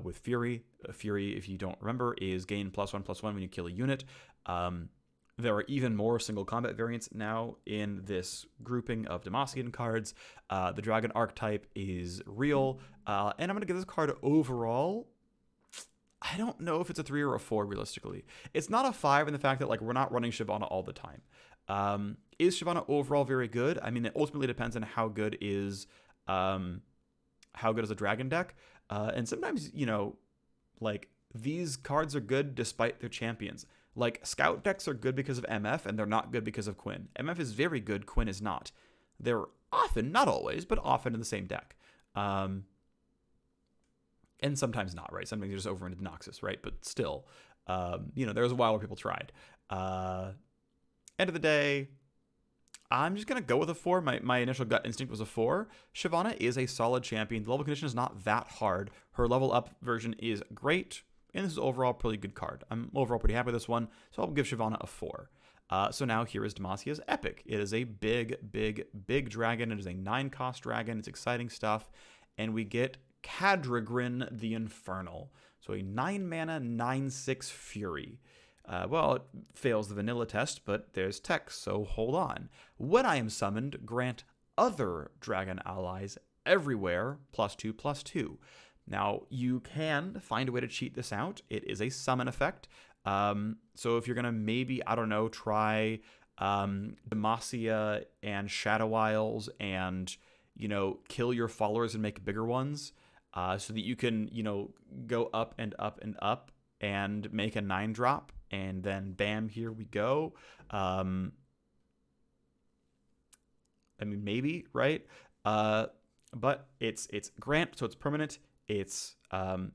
with Fury. Fury, if you don't remember, is gain +1/+1 when you kill a unit. There are even more single combat variants now in this grouping of Demacian cards. The dragon archetype is real. And I'm going to give this card overall... I don't know if it's a 3 or a 4 realistically. It's not a 5 in the fact that we're not running Shyvana all the time. Is Shyvana overall very good? It ultimately depends on how good is a dragon deck. And sometimes, these cards are good despite their champions. Scout decks are good because of MF, and they're not good because of Quinn. MF is very good, Quinn is not. They're often, not always, but often in the same deck. And sometimes not, right? Sometimes you're just over into Noxus, right? But still, there was a while where people tried. End of the day, I'm just going to go with a 4. My initial gut instinct was a 4. Shyvana is a solid champion. The level condition is not that hard. Her level up version is great. And this is overall a pretty good card. I'm overall pretty happy with this one. So I'll give Shyvana a 4. So now here is Demacias Epic. It is a big, big, big dragon. It is a 9-cost dragon. It's exciting stuff. And we get Cadragrin the Infernal. So a 9-mana 9/6 Fury. Well, it fails the vanilla test, but there's text, so hold on. When I am summoned, grant other dragon allies everywhere +2/+2. Now, you can find a way to cheat this out. It is a summon effect. So if you're going to maybe, try Demacia and Shadow Isles and, kill your followers and make bigger ones, so that you can, go up and up and up and make a 9-drop, and then bam, here we go. Maybe, right? But it's grant, so it's permanent. It's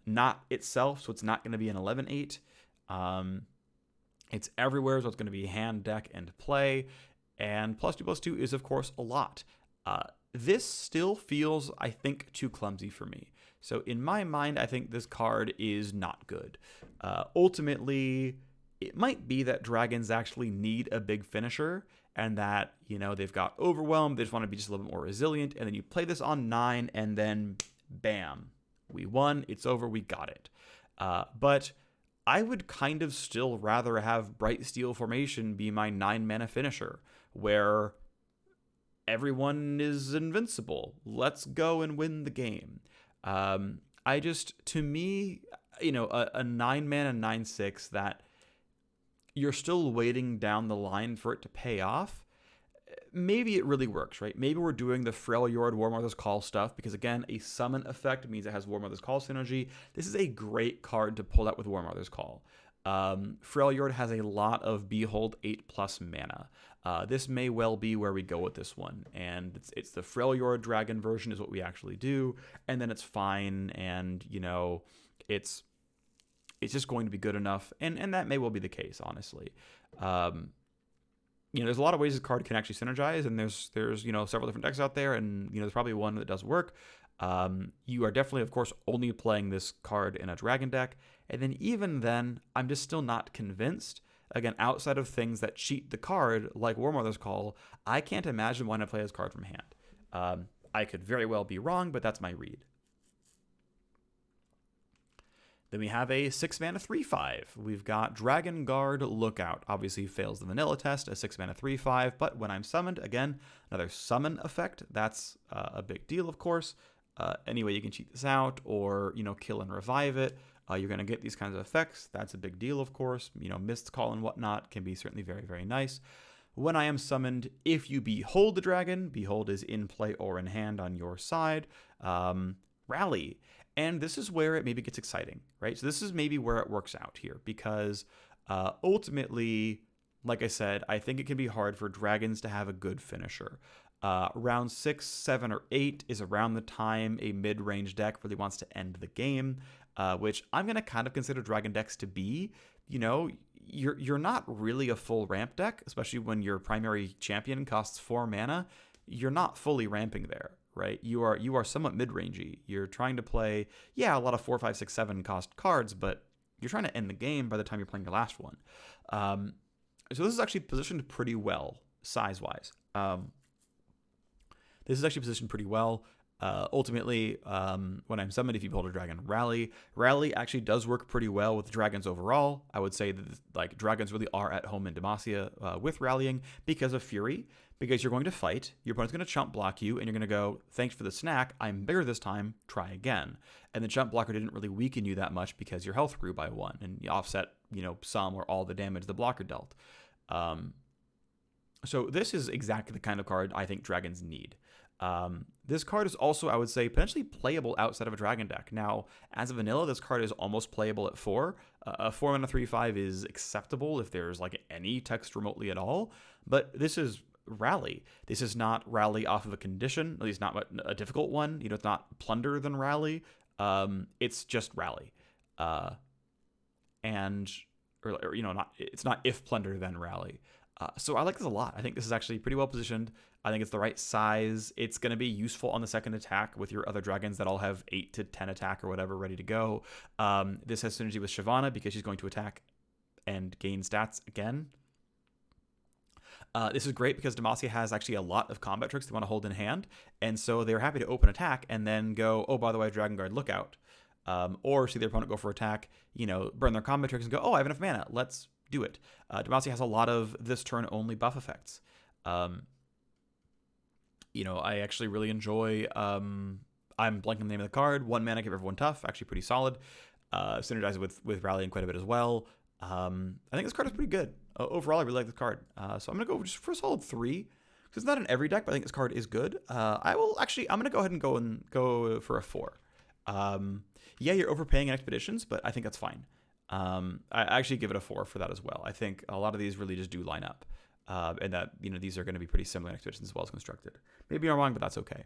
not itself, so it's not going to be an 11/8. It's everywhere, so it's going to be hand, deck, and play. And +2/+2 is, of course, a lot. This still feels, I think, too clumsy for me. So in my mind, I think this card is not good. Ultimately, it might be that dragons actually need a big finisher, and that, they've got overwhelmed, they just want to be just a little bit more resilient, and then you play this on 9, and then bam, we won, it's over, we got it. But I would kind of still rather have Bright Steel Formation be my 9-mana finisher, where everyone is invincible. Let's go and win the game. To me, a 9-mana 9/6 that you're still waiting down the line for it to pay off, maybe it really works, right? Maybe we're doing the Elfjord War Mother's Call stuff, because again, a summon effect means it has War Mother's Call synergy. This is a great card to pull out with War Mother's Call. Elfjord has a lot of Behold 8+ mana. This may well be where we go with this one, and it's the Elfjord dragon version is what we actually do, and then it's fine, and it's just going to be good enough, and that may well be the case, honestly. There's a lot of ways this card can actually synergize, and there's several different decks out there, and there's probably one that does work. You are definitely, of course, only playing this card in a dragon deck, and then even then, I'm just still not convinced. Again, outside of things that cheat the card, like War Mother's Call, I can't imagine why not play this card from hand. I could very well be wrong, but that's my read. Then we have a 6-mana 3/5. We've got Dragon Guard Lookout. Obviously fails the vanilla test, a 6-mana 3/5, but when I'm summoned, again, another summon effect. That's a big deal, of course. Anyway, you can cheat this out or, kill and revive it. You're going to get these kinds of effects. That's a big deal, of course. Mist Call and whatnot can be certainly very, very nice. When I am summoned, if you behold the dragon, behold is in play or in hand on your side, rally. And this is where it maybe gets exciting, right? So this is maybe where it works out here because ultimately, like I said, I think it can be hard for dragons to have a good finisher. Round 6, 7, or 8 is around the time a mid-range deck really wants to end the game, which I'm going to kind of consider dragon decks to be. You're not really a full ramp deck, especially when your primary champion costs 4 mana. You're not fully ramping there, right? You are somewhat mid-rangey. You're trying to play, a lot of 4, 5, 6, 7 cost cards, but you're trying to end the game by the time you're playing your last one. So this is actually positioned pretty well, size-wise. This is actually positioned pretty well. Ultimately, when I'm summoned, if you behold a dragon, rally. Rally actually does work pretty well with dragons overall. I would say that dragons really are at home in Demacia with rallying because of Fury. Because you're going to fight, your opponent's going to chump block you, and you're going to go, thanks for the snack, I'm bigger this time, try again. And the chump blocker didn't really weaken you that much because your health grew by 1, and you offset, some or all the damage the blocker dealt. So this is exactly the kind of card I think dragons need. This card is also, I would say, potentially playable outside of a dragon deck. Now, as a vanilla, this card is almost playable at 4. A 4-mana 3/5 is acceptable if there's any text remotely at all, but this is rally. This is not rally off of a condition, at least not a difficult one. It's not plunder than rally. It's just rally. It's not if plunder then rally. So I like this a lot. I think this is actually pretty well positioned. I think it's the right size. It's going to be useful on the second attack with your other dragons that all have 8 to 10 attack or whatever ready to go. This has synergy with Shyvana because she's going to attack and gain stats again. This is great because Demacia has actually a lot of combat tricks they want to hold in hand, and so they're happy to open attack and then go, oh, by the way, Dragon Guard Lookout. Or see their opponent go for attack, burn their combat tricks and go, oh, I have enough mana, let's do it. Demacia has a lot of this turn only buff effects. I actually really enjoy, I'm blanking the name of the card, 1 mana, give everyone tough, actually pretty solid. Synergizes with rallying quite a bit as well. I think this card is pretty good. Overall, I really like this card. So I'm going to go just for a solid 3. Because it's not in every deck, but I think this card is good. I'm going to go ahead and go for a 4. You're overpaying in expeditions, but I think that's fine. I actually give it a 4 for that as well. I think a lot of these really just do line up. And that, these are going to be pretty similar in expeditions as well as constructed. Maybe I'm wrong, but that's okay.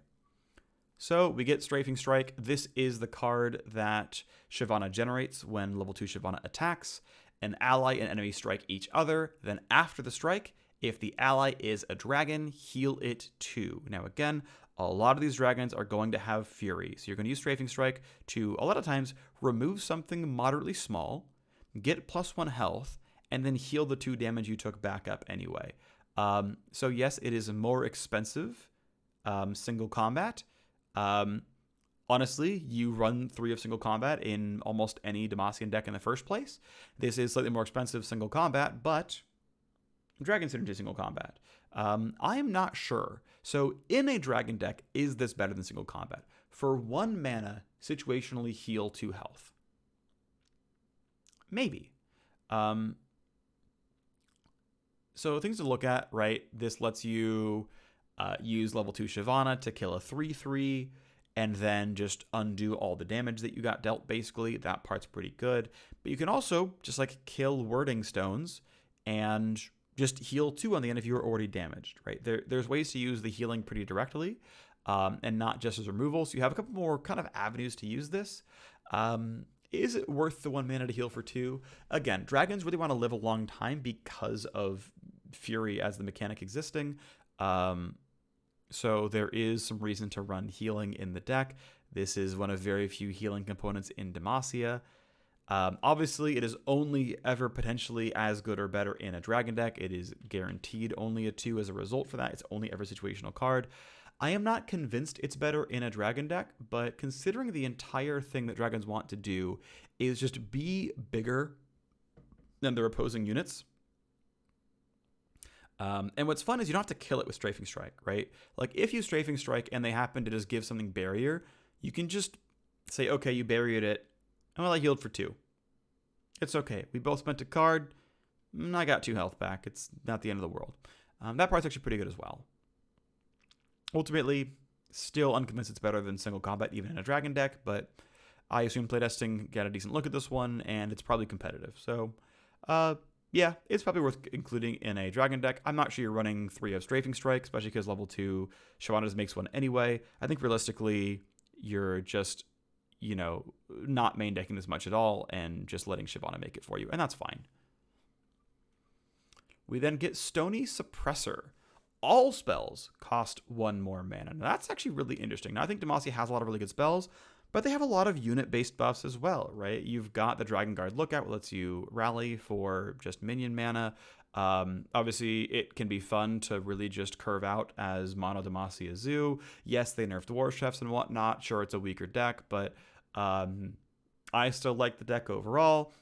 So we get Strafing Strike. This is the card that Shyvana generates when level 2 Shyvana attacks. An ally and enemy strike each other. Then after the strike, if the ally is a dragon, heal it 2. Now again, a lot of these dragons are going to have Fury. So you're going to use Strafing Strike to, a lot of times, remove something moderately small, get +1 health, and then heal the 2 damage you took back up anyway. So yes, it is a more expensive single combat. Honestly, you run 3 of single combat in almost any Demacian deck in the first place. This is slightly more expensive single combat, but Dragon Synergy single combat. I am not sure. So in a Dragon deck, is this better than single combat? For 1 mana, situationally heal 2 health. Maybe. So things to look at, right? This lets you use level 2 Shyvana to kill a 3/3. and then just undo all the damage that you got dealt, basically. That part's pretty good. But you can also just like kill wording stones and just heal 2 on the end if you were already damaged, right? There's ways to use the healing pretty directly, and not just as removal. So you have a couple more kind of avenues to use this. Is it worth the 1 mana to heal for 2? Again, dragons really want to live a long time because of Fury as the mechanic existing. So there is some reason to run healing in the deck. This is one of very few healing components in Demacia. Obviously, it is only ever potentially as good or better in a dragon deck. It is guaranteed only a 2 as a result for that. It's only ever a situational card. I am not convinced it's better in a dragon deck, but considering the entire thing that dragons want to do is just be bigger than their opposing units. And what's fun is you don't have to kill it with Strafing Strike, right? Like, if you Strafing Strike and they happen to just give something barrier, you can just say, okay, you barriered it. Well, I healed for 2. It's okay. We both spent a card. I got 2 health back. It's not the end of the world. That part's actually pretty good as well. Ultimately, still unconvinced it's better than single combat, even in a dragon deck, but I assume playtesting got a decent look at this one, and it's probably competitive. So, yeah, it's probably worth including in a dragon deck. I'm not sure you're running 3 of Strafing Strike, especially because level 2 Shyvana makes one anyway. I think realistically, you're just, not main decking as much at all and just letting Shyvana make it for you, and that's fine. We then get Stony Suppressor. All spells cost 1 more mana. Now, that's actually really interesting. Now, I think Demacia has a lot of really good spells, but they have a lot of unit-based buffs as well, right? You've got the Dragon Guard Lookout, which lets you rally for just minion mana. Obviously, it can be fun to really just curve out as Mono Demacia Zoo. Yes, they nerfed War Chefs and whatnot. Sure, it's a weaker deck, but I still like the deck overall.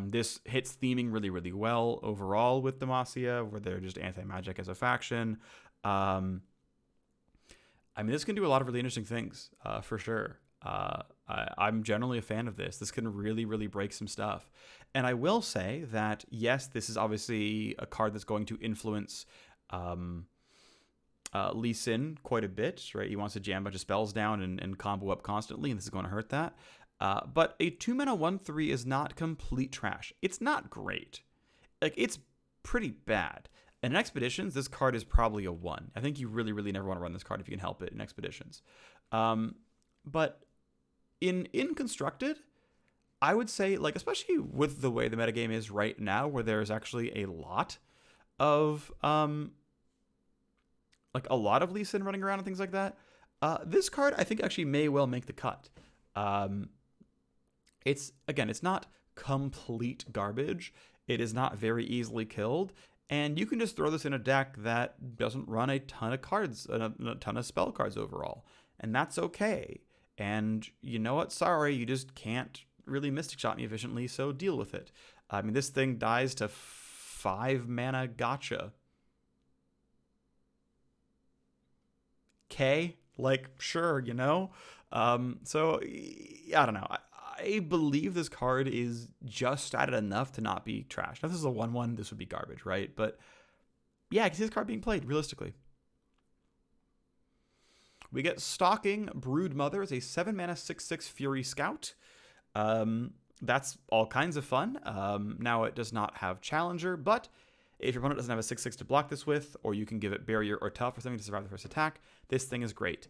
This hits theming really, really well overall with Demacia, where they're just anti-magic as a faction. This can do a lot of really interesting things, for sure. I'm generally a fan of this. This can really, really break some stuff. And I will say that, yes, this is obviously a card that's going to influence Lee Sin quite a bit, right? He wants to jam a bunch of spells down and combo up constantly, and this is going to hurt that. But a 2-mana 1/3 is not complete trash. It's not great. Like, it's pretty bad. And in Expeditions, this card is probably a 1. I think you really, really never want to run this card if you can help it in Expeditions. But in Constructed, I would say, like, especially with the way the metagame is right now, where there's actually a lot of Lee Sin running around and things like that, this card I think actually may well make the cut. It's not complete garbage. It is not very easily killed, and you can just throw this in a deck that doesn't run a ton of cards, a ton of spell cards overall, and that's okay. And you know what? Sorry, you just can't really Mystic Shot me efficiently, so deal with it. This thing dies to 5 mana gotcha. Okay, like, sure, So, I don't know. I believe this card is just statted enough to not be trash. Now, if this is a 1/1, this would be garbage, right? But yeah, I can see this card being played, realistically. We get Stalking Broodmother as a 7-mana 6/6 Fury Scout. That's all kinds of fun. Now, it does not have Challenger, but if your opponent doesn't have a 6/6 to block this with, or you can give it Barrier or Tough or something to survive the first attack, this thing is great.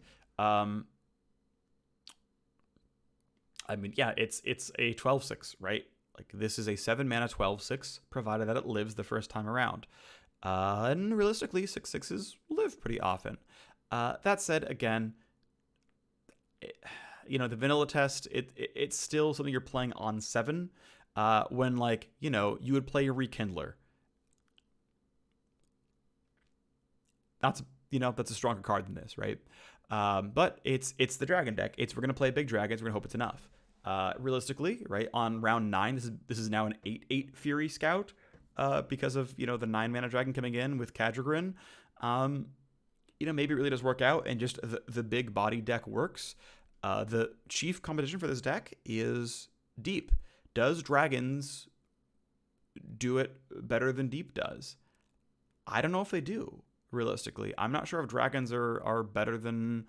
It's a 12/6, right? Like, this is a 7-mana 12/6, provided that it lives the first time around. And realistically, 6/6s live pretty often. That said, again, the vanilla test, it's still something you're playing on 7, when, you would play a Rekindler. That's a stronger card than this, right? But it's the dragon deck. We're going to play big dragons. We're going to hope it's enough. Realistically, right, on round 9, this is now an 8/8 Fury Scout, because of, the 9-mana dragon coming in with Kadrigrin. Maybe it really does work out, and just the big body deck works. The chief competition for this deck is Deep. Does dragons do it better than Deep does? I don't know if they do. Realistically, I'm not sure if dragons are better than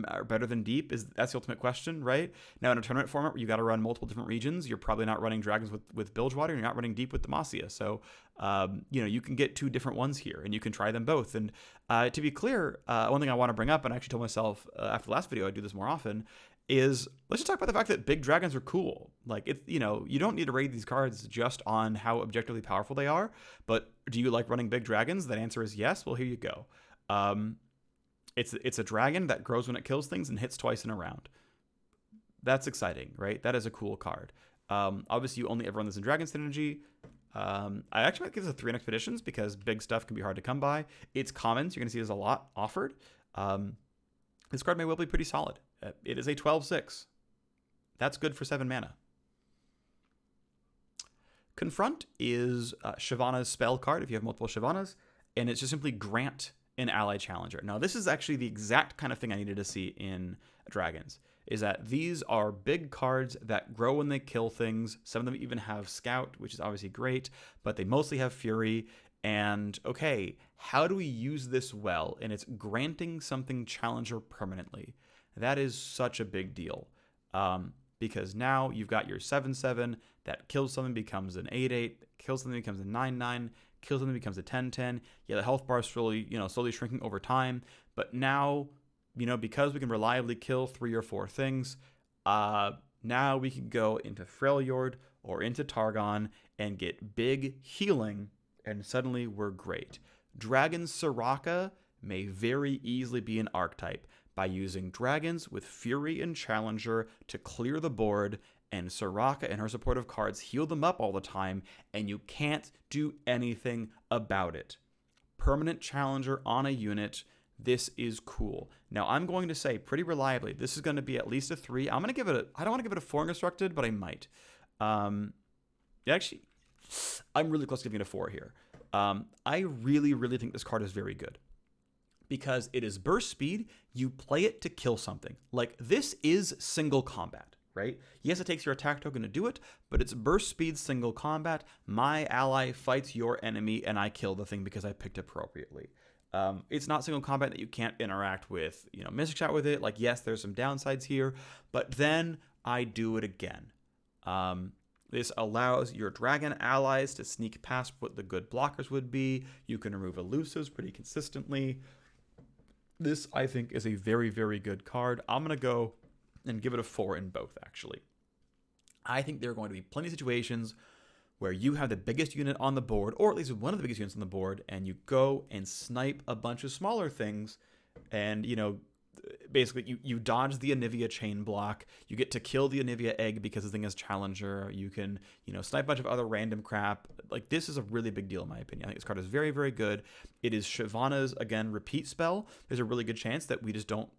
are better than deep? That's the ultimate question, right? Now, in a tournament format where you got to run multiple different regions, you're probably not running dragons with Bilgewater, and you're not running deep with Demacia. So, you can get 2 different ones here, and you can try them both. And to be clear, one thing I want to bring up, and I actually told myself after the last video I'd do this more often, is let's just talk about the fact that big dragons are cool. Like, you don't need to rate these cards just on how objectively powerful they are, but do you like running big dragons? That answer is yes. Well, here you go. It's a dragon that grows when it kills things and hits twice in a round. That's exciting, right? That is a cool card. Obviously, you only ever run this in Dragon Synergy. I actually might give this a 3 in Expeditions because big stuff can be hard to come by. It's common, so you're going to see there's a lot offered. This card may well be pretty solid. It is a 12/6. That's good for 7 mana. Confront is Shyvana's spell card if you have multiple Shyvanas, and it's just simply grant an ally challenger. Now, this is actually the exact kind of thing I needed to see in Dragons, is that these are big cards that grow when they kill things. Some of them even have Scout, which is obviously great, but they mostly have Fury. And, okay, how do we use this well? And it's granting something challenger permanently. That is such a big deal, because now you've got your 7/7 that kills something, becomes an 8/8, kills something, becomes a 9/9, kills something, becomes a 10/10. Yeah, the health bar is slowly shrinking over time, but now, because we can reliably kill 3 or 4 things, now we can go into Elfjord or into Targon and get big healing, and suddenly we're great. Dragon Soraka may very easily be an archetype by using dragons with Fury and Challenger to clear the board, and Soraka and her supportive cards heal them up all the time, and you can't do anything about it. Permanent Challenger on a unit. This is cool. Now, I'm going to say pretty reliably, this is going to be at least a 3. I don't want to give it a 4 in Constructed, but I might. Actually, I'm really close to giving it a 4 here. I really, really think this card is very good, because it is burst speed. You play it to kill something. Like, this is single combat, right? Yes, it takes your attack token to do it, but it's burst speed single combat. My ally fights your enemy, and I kill the thing because I picked appropriately. It's not single combat that you can't interact with, Mystic Shot with it. Like, yes, there's some downsides here, but then I do it again. This allows your dragon allies to sneak past what the good blockers would be. You can remove elusives pretty consistently. This, I think, is a very, very good card. I'm going to go and give it a 4 in both, actually. I think there are going to be plenty of situations where you have the biggest unit on the board, or at least one of the biggest units on the board, and you go and snipe a bunch of smaller things, and, basically you dodge the Anivia chain block. You get to kill the Anivia egg because the thing is Challenger. You can, snipe a bunch of other random crap. Like, this is a really big deal in my opinion. I think this card is very, very good. It is Shyvana's, again, repeat spell. There's a really good chance that we just don't,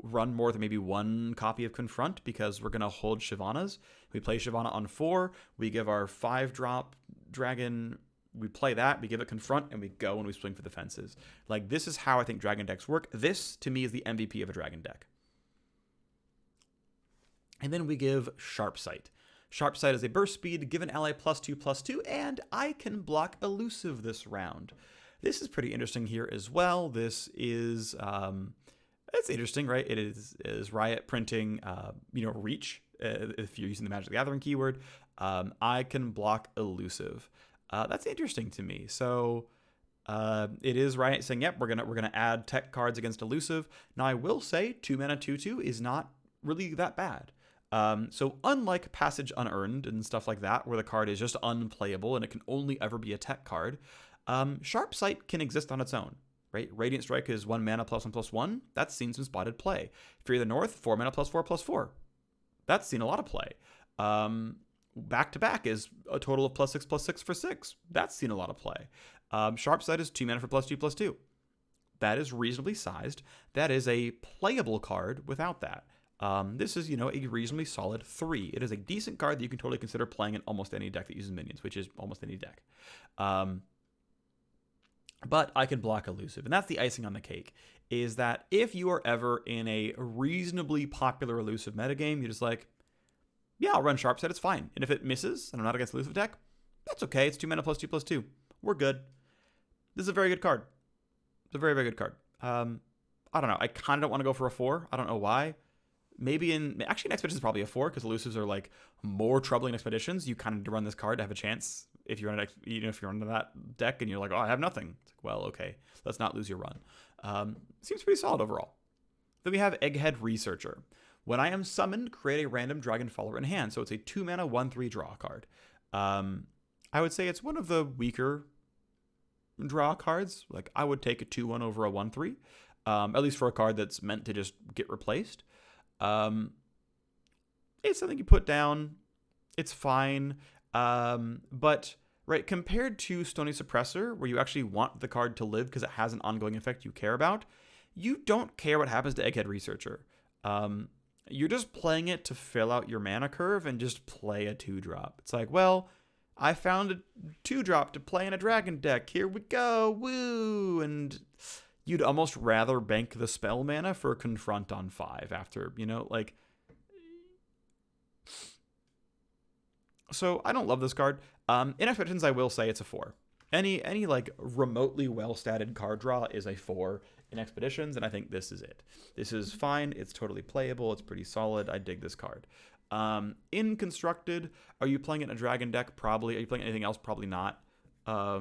run more than maybe 1 copy of Confront, because we're going to hold Shyvana's. We play Shyvana on 4. We give our 5-drop dragon. We play that, we give it Confront, and we go and we swing for the fences. Like, this is how I think dragon decks work. This, to me, is the MVP of a dragon deck. And then we give Sharp Sight. Sharp Sight is a burst speed, give an ally +2/+2, and I can block elusive this round. This is pretty interesting here as well. This is, it's interesting, right? It is Riot printing, reach, if you're using the Magic the Gathering keyword. I can block elusive. That's interesting to me. So it is Riot saying, yep, we're gonna add tech cards against elusive. Now, I will say 2 mana 2/2 is not really that bad. So unlike Passage Unearned and stuff like that, where the card is just unplayable and it can only ever be a tech card, Sharp Sight can exist on its own, right? Radiant Strike is 1 mana +1/+1. That's seen some spotted play. Fury of the North, 4 mana +4/+4. That's seen a lot of play. Back to back is a total of +6/+6 for 6. That's seen a lot of play. Sharp Sight is 2 mana for +2/+2. That is reasonably sized. That is a playable card without that. This is, a reasonably solid 3. It is a decent card that you can totally consider playing in almost any deck that uses minions, which is almost any deck. But I can block elusive, and that's the icing on the cake, is that if you are ever in a reasonably popular elusive metagame, you're just like, yeah, I'll run Sharp Sight, it's fine. And if it misses, and I'm not against elusive deck, that's okay. It's 2 mana +2/+2. We're good. This is a very good card. It's a very, very good card. I don't know. I kind of don't want to go for a 4. I don't know why. Maybe in Expeditions is probably a 4 because elusives are like more troubling in Expeditions. You kind of need to run this card to have a chance if you're if you're into that deck and you're like, oh, I have nothing. It's like, well, okay, let's not lose your run. Seems pretty solid overall. Then we have Egghead Researcher. When I am summoned, create a random dragon follower in hand. So it's a 2-mana 1/3 draw card. I would say it's one of the weaker draw cards. Like I would take a 2/1 over a 1/3, at least for a card that's meant to just get replaced. It's something you put down. It's fine. But right, compared to Stony Suppressor, where you actually want the card to live because it has an ongoing effect you care about, you don't care what happens to Egghead Researcher. You're just playing it to fill out your mana curve and just play a 2-drop. It's like, well, I found a 2-drop to play in a dragon deck. Here we go. Woo! And you'd almost rather bank the spell mana for Confront on 5 after, like... So I don't love this card. In Expeditions, I will say it's a 4. Any like remotely well-statted card draw is a 4 in Expeditions, and I think this is it. This is fine. It's totally playable. It's pretty solid. I dig this card. In Constructed, are you playing it in a dragon deck? Probably. Are you playing anything else? Probably not. I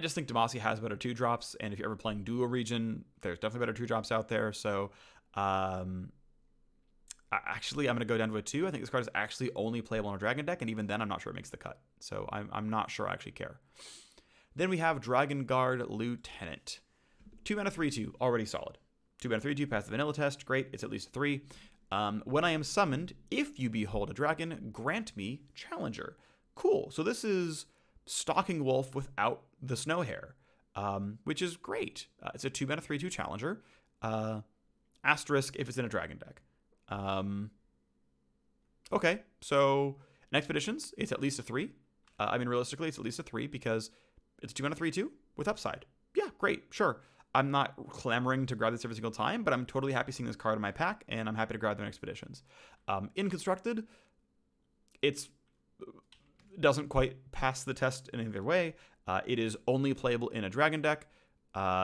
just think Demacia has better 2-drops, and if you're ever playing Dual Region, there's definitely better 2-drops out there. So, actually, I'm going to go down to a 2. I think this card is actually only playable in a dragon deck, and even then, I'm not sure it makes the cut. So I'm not sure I actually care. Then we have Dragon Guard Lieutenant. 2-mana 3/2, already solid. 2-mana 3/2, pass the vanilla test. Great, it's at least 3. When I am summoned, if you behold a dragon, grant me Challenger. Cool. So this is Stalking Wolf without the Snow Hare, which is great. It's a 2-mana 3/2 Challenger. Asterisk if it's in a dragon deck. Okay, so in Expeditions, it's at least a 3. Realistically, it's at least a 3 because it's 2-mana 3/2 with upside. Yeah, great, sure. I'm not clamoring to grab this every single time, but I'm totally happy seeing this card in my pack, and I'm happy to grab them in Expeditions. In Constructed, it doesn't quite pass the test in either way. It is only playable in a dragon deck,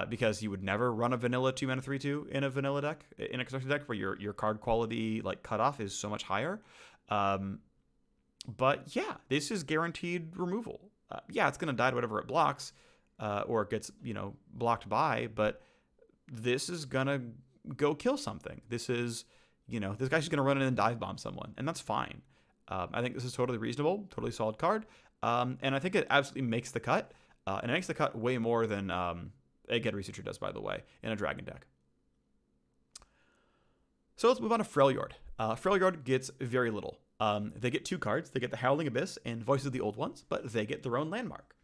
because you would never run a vanilla 2-mana 3/2 in a vanilla deck, in a Constructed deck, where your card quality cutoff is so much higher. But yeah, this is guaranteed removal. Yeah, it's going to die to whatever it blocks, or it gets, blocked by, but this is going to go kill something. This is, this guy's just going to run in and dive bomb someone, and that's fine. I think this is totally reasonable, totally solid card, and I think it absolutely makes the cut, and it makes the cut way more than Egghead Researcher does, by the way, in a dragon deck. So let's move on to Elfjord. Elfjord gets very little. They get 2 cards. They get the Howling Abyss and Voices of the Old Ones, but they get their own landmark.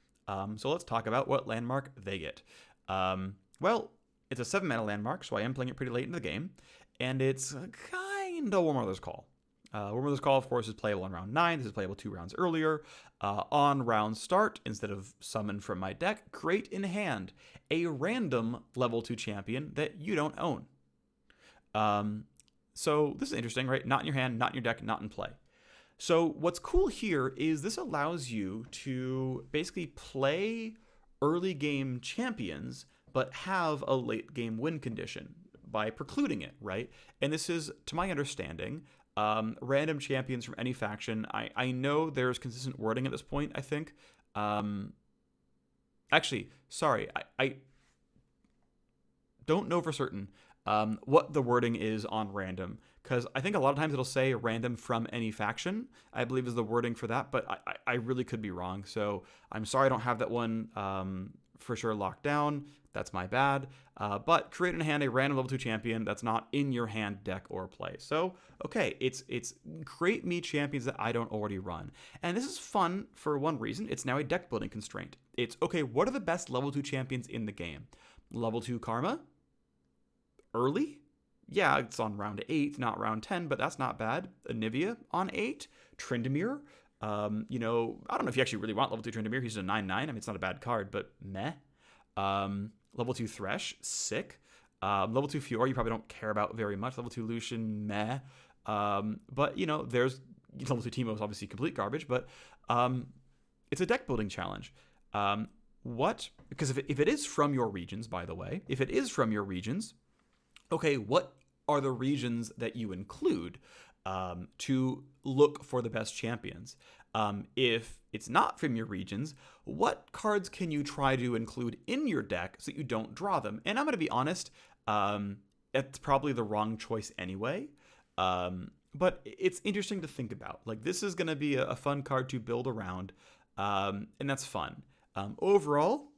So let's talk about what landmark they get. Well, it's a 7-mana landmark, so I am playing it pretty late in the game, and it's kind of War Mother's Call. War Mother's Call, of course, is playable on round 9. This is playable 2 rounds earlier. On round start, instead of summon from my deck, create in hand a random level 2 champion that you don't own. So this is interesting, right? Not in your hand, not in your deck, not in play. So what's cool here is this allows you to basically play early game champions, but have a late game win condition by precluding it, right? And this is, to my understanding, random champions from any faction. I know there's consistent wording at this point, I think. Actually, sorry, I don't know for certain what the wording is on random, because I think a lot of times it'll say random from any faction, I believe is the wording for that, but I really could be wrong. So I'm sorry I don't have that one for sure locked down. That's my bad. But create in hand a random level 2 champion that's not in your hand, deck, or play. So, okay, it's create me champions that I don't already run. And this is fun for one reason. It's now a deck building constraint. It's, okay, what are the best level 2 champions in the game? Level 2 Karma? Early? Yeah, it's on round 8, not round 10, but that's not bad. Anivia on 8. Tryndamere. I don't know if you actually really want level 2 Tryndamere. He's a 9/9. It's not a bad card, but meh. Level 2 Thresh, sick. Level 2 Fiora, you probably don't care about very much. Level 2 Lucian, meh. But, there's level 2 Teemo is obviously complete garbage, but it's a deck building challenge. because if it is from your regions, by the way, if it is from your regions, okay, what are the regions that you include to look for the best champions? If it's not from your regions, what cards can you try to include in your deck so that you don't draw them? And I'm going to be honest, it's probably the wrong choice anyway. But it's interesting to think about. Like, this is going to be a fun card to build around, and that's fun. Overall,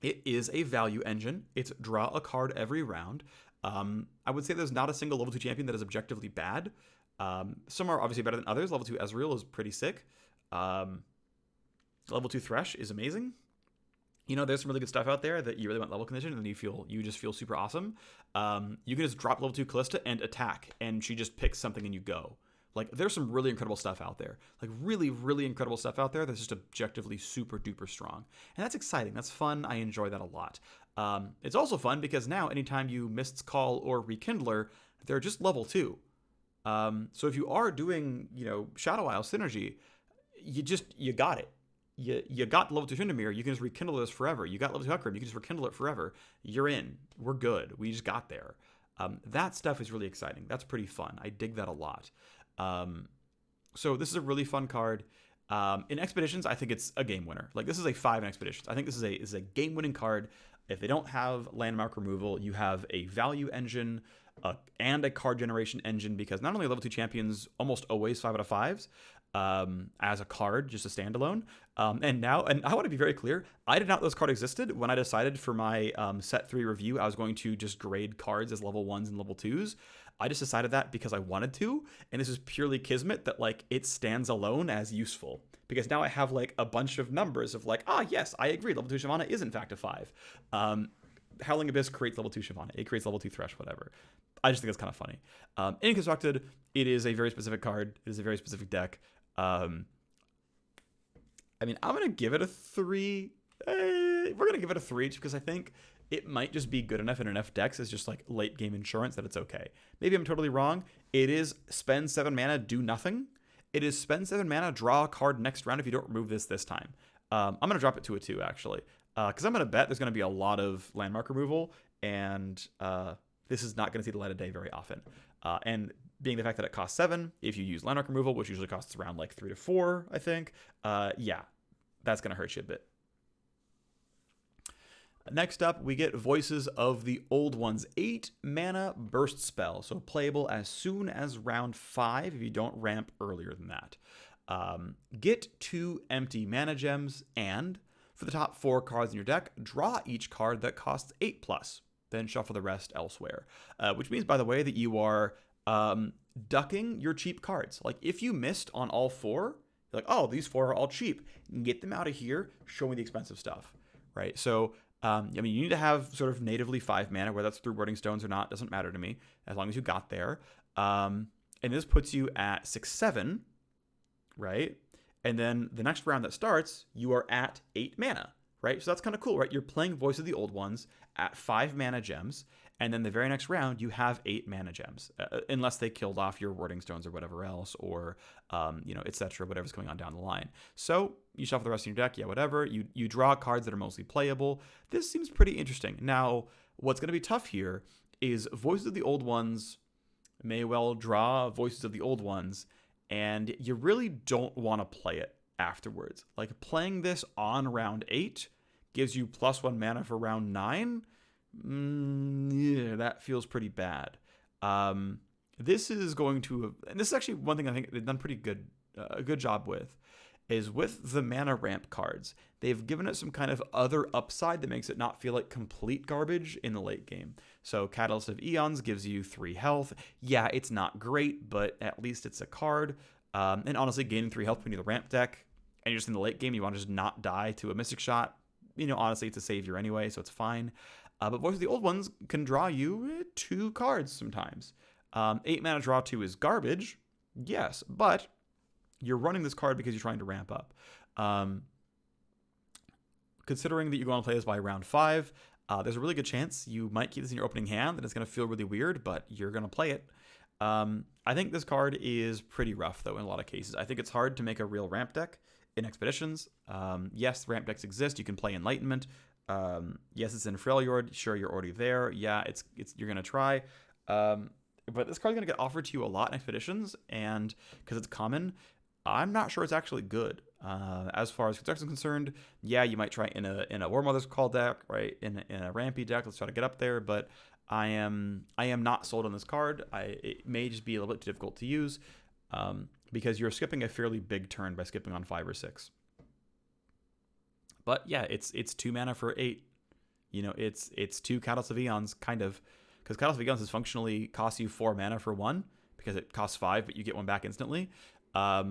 it is a value engine. It's draw a card every round. I would say there's not a single level 2 champion that is objectively bad. Some are obviously better than others. Level 2 Ezreal is pretty sick. Level 2 Thresh is amazing. You know, there's some really good stuff out there that you really want level condition, and then you just feel super awesome. You can just drop level 2 Callista and attack, and she just picks something and you go. Like, there's some really incredible stuff out there. Like, really, really incredible stuff out there that's just objectively super duper strong. And that's exciting. That's fun. I enjoy that a lot. It's also fun because now anytime you Mist's Call or Rekindler, they're just level 2. So if you are doing, Shadow Isle synergy, you got it. You got level 2 Tryndamere, you can just rekindle this forever. You got level 2 Huckram, you can just rekindle it forever. You're in. We're good. We just got there. That stuff is really exciting. That's pretty fun. I dig that a lot. So this is a really fun card. In Expeditions, I think it's a game winner. Like, this is a 5 in Expeditions. I think this is a game-winning card. If they don't have landmark removal, you have a value engine and a card generation engine, because not only level 2 champions almost always 5 out of 5s, as a card, just a standalone. And I want to be very clear, I did not know this card existed when I decided for my set 3 review I was going to just grade cards as level 1s and level 2s. I just decided that because I wanted to, and this is purely kismet that, like, it stands alone as useful. Because now I have, like, a bunch of numbers of, like, yes, I agree, level 2 Shyvana is in fact a 5. Howling Abyss creates level 2 Shyvana. It creates level 2 Thresh, whatever. I just think it's kind of funny. In Constructed, it is a very specific card. It is a very specific deck. I'm going to give it a 3. We're going to give it a 3 just because I think it might just be good enough in enough decks as just, like, late game insurance that it's okay. Maybe I'm totally wrong. It is spend 7 mana, do nothing. It is spend 7 mana, draw a card next round if you don't remove this time. I'm going to drop it to a 2, actually. Because I'm going to bet there's going to be a lot of landmark removal, and this is not going to see the light of day very often. And being the fact that it costs 7, if you use landmark removal, which usually costs around, like, 3 to 4, I think, that's going to hurt you a bit. Next up, we get Voices of the Old Ones. 8 mana burst spell, so playable as soon as round 5 if you don't ramp earlier than that. Get 2 empty mana gems, and for the top 4 cards in your deck, draw each card that costs 8+, then shuffle the rest elsewhere. Which means, by the way, that you are ducking your cheap cards. Like, if you missed on all 4, you're like, oh, these 4 are all cheap. Get them out of here. Show me the expensive stuff, right? So, you need to have sort of natively 5 mana, whether that's through Wording Stones or not, doesn't matter to me, as long as you got there. And this puts you at 6/7, right? And then the next round that starts, you are at 8 mana, right? So that's kind of cool, right? You're playing Voice of the Old Ones at 5 mana gems, and then the very next round, you have 8 mana gems, unless they killed off your Wording Stones or whatever else, or, etc., whatever's going on down the line. So you shuffle the rest of your deck, whatever. You draw cards that are mostly playable. This seems pretty interesting. Now, what's going to be tough here is Voices of the Old Ones may well draw Voices of the Old Ones, and you really don't want to play it afterwards. Like, playing this on round 8 gives you +1 mana for round 9. That feels pretty bad. This is going to, and this is actually one thing I think they've done pretty good, a good job with, is with the mana ramp cards. They've given it some kind of other upside that makes it not feel like complete garbage in the late game. So Catalyst of Eons gives you 3 health. Yeah, it's not great, but at least it's a card. And honestly, gaining 3 health when you need the ramp deck, and you're just in the late game, you want to just not die to a Mystic Shot. Honestly, it's a savior anyway, so it's fine. But Voice of the Old Ones can draw you 2 cards sometimes. 8 mana draw 2 is garbage, yes, but you're running this card because you're trying to ramp up. Considering that you're going to play this by round 5, there's a really good chance you might keep this in your opening hand, and it's going to feel really weird, but you're going to play it. I think this card is pretty rough, though, in a lot of cases. I think it's hard to make a real ramp deck in Expeditions. Yes, ramp decks exist. You can play Enlightenment. Yes, it's in Elfjord. Sure, you're already there. Yeah, it's you're gonna try. But this card's gonna get offered to you a lot in Expeditions, and because it's common, I'm not sure it's actually good. As far as construction is concerned, yeah, you might try in a War Mother's Call deck, right? In a Rampy deck, let's try to get up there. But I am not sold on this card. It may just be a little bit too difficult to use, because you're skipping a fairly big turn by skipping on 5 or 6. But yeah, it's 2 mana for 8. You know, it's 2 Catalyst of Eons, kind of, because Catalyst of Eons is functionally costs you 4 mana for 1 because it costs 5, but you get 1 back instantly. I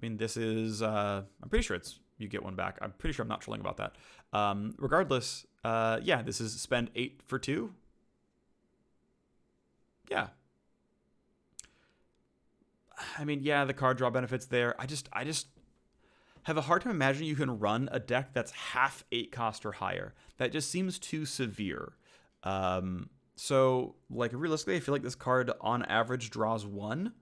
mean, this is I'm pretty sure you get 1 back. I'm pretty sure I'm not trolling about that. Regardless, yeah, this is spend 8 for 2. Yeah. I mean, yeah, the card draw benefits there. I just have a hard time imagining you can run a deck that's half 8 cost or higher. That just seems too severe. So, like, realistically, I feel like this card on average draws 1.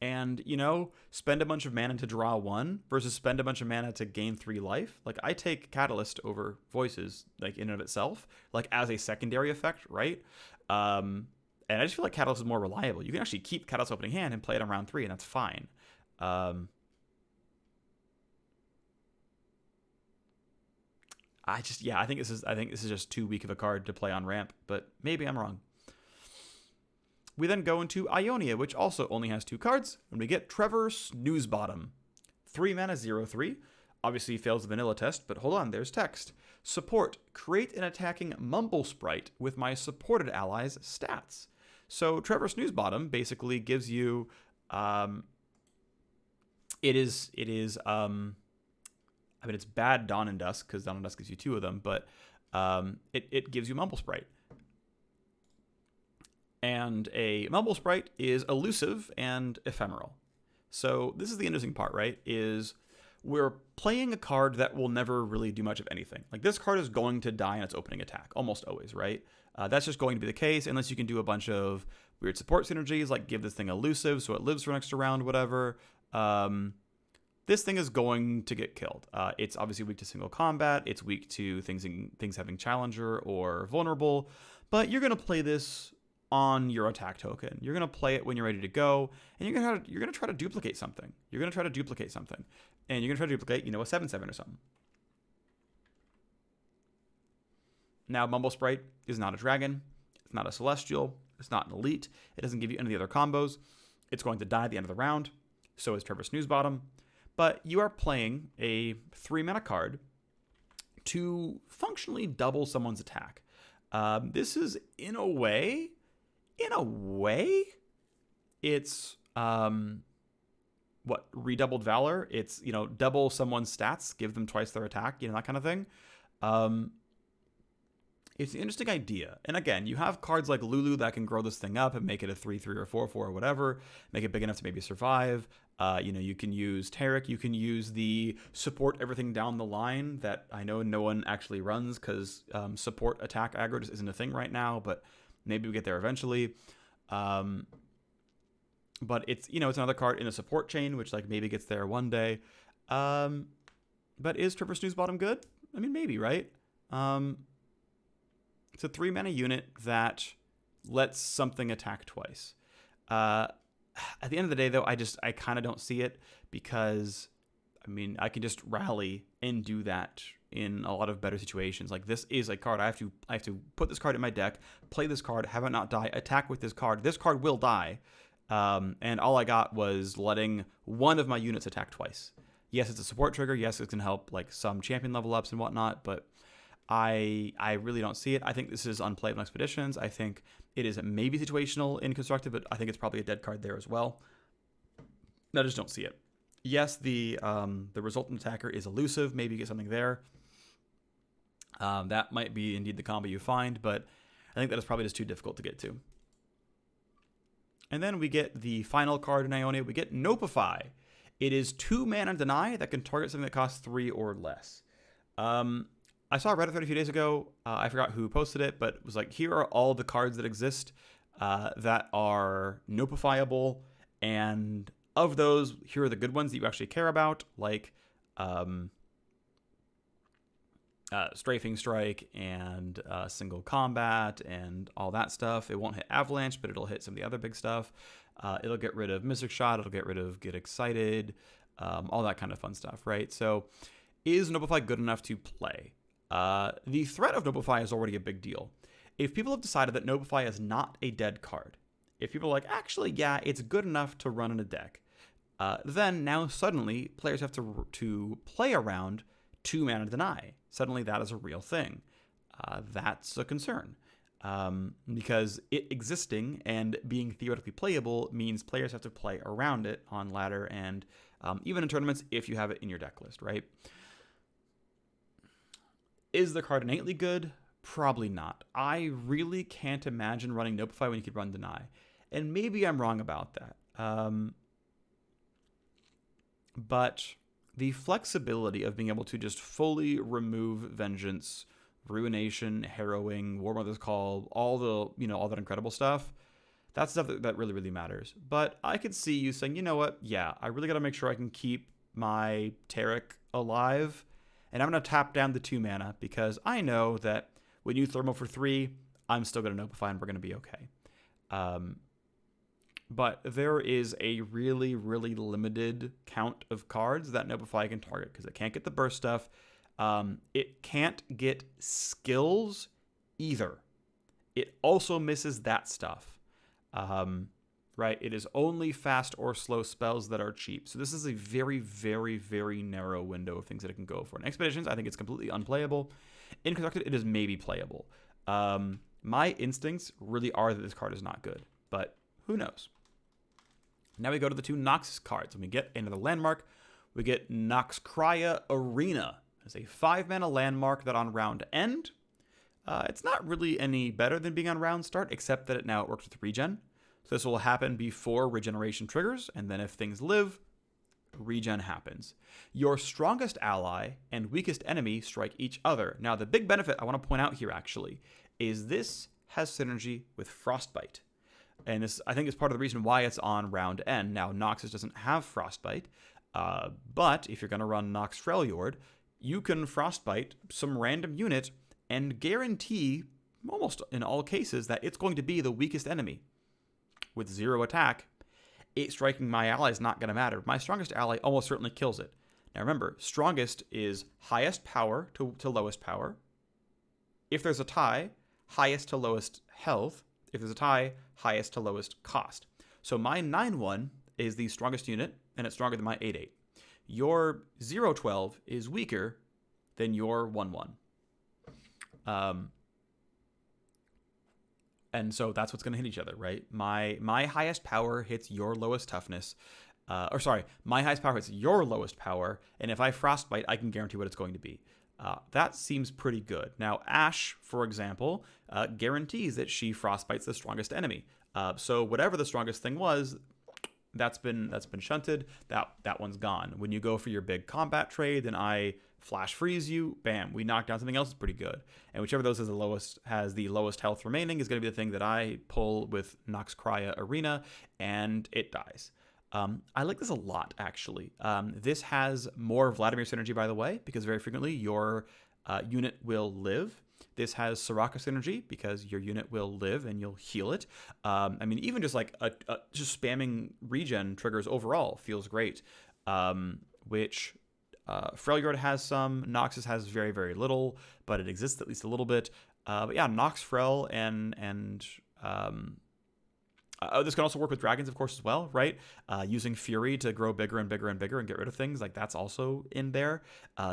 And, you know, spend a bunch of mana to draw 1 versus spend a bunch of mana to gain 3 life. Like, I take Catalyst over Voices, like, in and of itself, like, as a secondary effect, right? And I just feel like Catalyst is more reliable. You can actually keep Catalyst opening hand and play it on round 3, and that's fine. I think this is just too weak of a card to play on ramp, but maybe I'm wrong. We then go into Ionia, which also only has 2 cards, and we get Trevor Snoozebottom. 3 mana, 0/3. Obviously fails the vanilla test, but hold on, there's text. Support, create an attacking Mumble Sprite with my supported allies' stats. So Trevor Snoozebottom basically gives you, it's bad Dawn and Dusk, because Dawn and Dusk gives you 2 of them, but it gives you Mumble Sprite. And a Mumble Sprite is elusive and ephemeral. So this is the interesting part, right? Is we're playing a card that will never really do much of anything. Like, this card is going to die in its opening attack, almost always, right? That's just going to be the case, unless you can do a bunch of weird support synergies, like give this thing elusive so it lives for an extra round, whatever. This thing is going to get killed. It's obviously weak to single combat. It's weak to things having Challenger or Vulnerable. But you're going to play this on your attack token. You're going to play it when you're ready to go, and you're going to try to duplicate something. And you're going to try to duplicate, a 7/7 or something. Now, Mumble Sprite is not a dragon. It's not a celestial. It's not an elite. It doesn't give you any of the other combos. It's going to die at the end of the round. So is Trevor Snoozebottom. But you are playing a 3 mana card to functionally double someone's attack. This is, in a way, it's redoubled valor. It's, double someone's stats, give them twice their attack, that kind of thing. It's an interesting idea. And again, you have cards like Lulu that can grow this thing up and make it a 3/3 or 4/4 or whatever, make it big enough to maybe survive. You can use Tarek, you can use the support everything down the line that I know no one actually runs, because support attack aggro just isn't a thing right now, but maybe we get there eventually. But it's, it's another card in the support chain, which maybe gets there one day. But is Trevor Snoozebottom good? I mean, maybe, right? It's a 3 mana unit that lets something attack twice. At the end of the day, though, I kind of don't see it, because, I can just rally and do that in a lot of better situations. Like, this is a card I have to put this card in my deck, play this card, have it not die, attack with this card. This card will die, and all I got was letting one of my units attack twice. Yes, it's a support trigger. Yes, it can help some champion level ups and whatnot, but I really don't see it. I think this is unplayable in Expeditions. I think it is maybe situational in Constructed, but I think it's probably a dead card there as well. I just don't see it. Yes, the resultant attacker is elusive. Maybe you get something there. That might be indeed the combo you find, but I think that is probably just too difficult to get to. And then we get the final card in Ionia. We get Nopify. It is 2 mana deny that can target something that costs 3 or less. I saw a Reddit thread a few days ago. I forgot who posted it, but it was here are all the cards that exist that are Nopifiable And of those, here are the good ones that you actually care about, like Strafing Strike and Single Combat and all that stuff. It won't hit Avalanche, but it'll hit some of the other big stuff. It'll get rid of Mystic Shot. It'll get rid of Get Excited, all that kind of fun stuff, right? So is Noblify good enough to play? The threat of Noblify is already a big deal. If people have decided that Noblify is not a dead card, if people are like, actually, yeah, it's good enough to run in a deck, then now suddenly players have to play around 2-mana deny. Suddenly that is a real thing. That's a concern. Because it existing and being theoretically playable means players have to play around it on ladder and even in tournaments if you have it in your deck list, right? Is the card innately good? Probably not. I really can't imagine running Noblify when you could run Deny. And maybe I'm wrong about that. But the flexibility of being able to just fully remove Vengeance, Ruination, Harrowing, War Mother's Call, all that incredible stuff, that's stuff that really, really matters. But I could see you saying, you know what? Yeah, I really got to make sure I can keep my Taric alive. And I'm going to tap down the 2 mana because I know that when you Thermal for 3, I'm still going to Noblify and we're going to be okay. But there is a really, really limited count of cards that Noblify can target because it can't get the burst stuff. It can't get skills either. It also misses that stuff. Right? It is only fast or slow spells that are cheap. So this is a very, very, very narrow window of things that it can go for. In Expeditions, I think it's completely unplayable. In Constructed, it is maybe playable. My instincts really are that this card is not good, but who knows? Now we go to the 2 Nox cards, and we get another landmark. We get Noxcria Arena. It's a 5-mana landmark that on round end, it's not really any better than being on round start, except that it works with regen. So this will happen before regeneration triggers, and then if things live, regen happens. Your strongest ally and weakest enemy strike each other. Now, the big benefit I want to point out here, actually, is this has synergy with Frostbite. And this, I think, is part of the reason why it's on round end. Now, Noxus doesn't have Frostbite, but if you're going to run Nox Elfjord, you can Frostbite some random unit and guarantee, almost in all cases, that it's going to be the weakest enemy. With 0 attack, 8 striking my ally is not going to matter. My strongest ally almost certainly kills it. Now remember, strongest is highest power to lowest power. If there's a tie, highest to lowest health. If there's a tie, highest to lowest cost. So my 9-1 is the strongest unit, and it's stronger than my 8-8. Your 0-12 is weaker than your 1-1. And so that's what's going to hit each other, right? My highest power hits your lowest toughness. My highest power hits your lowest power. And if I Frostbite, I can guarantee what it's going to be. That seems pretty good. Now, Ashe, for example, guarantees that she Frostbites the strongest enemy. So whatever the strongest thing was, that's been shunted. That one's gone. When you go for your big combat trade, then I flash freeze you, bam, we knock down something else that's pretty good. And whichever of those has the lowest health remaining is going to be the thing that I pull with Noxcria Arena, and it dies. I like this a lot, actually. This has more Vladimir synergy, by the way, because very frequently your unit will live. This has Soraka synergy because your unit will live and you'll heal it. I mean, even just like just spamming regen triggers overall feels great, which Elfjord has some. Noxus has very, very little, but it exists at least a little bit. But yeah, Nox Frel and this can also work with dragons, of course, as well, right? Using Fury to grow bigger and bigger and bigger and get rid of things, like that's also in there.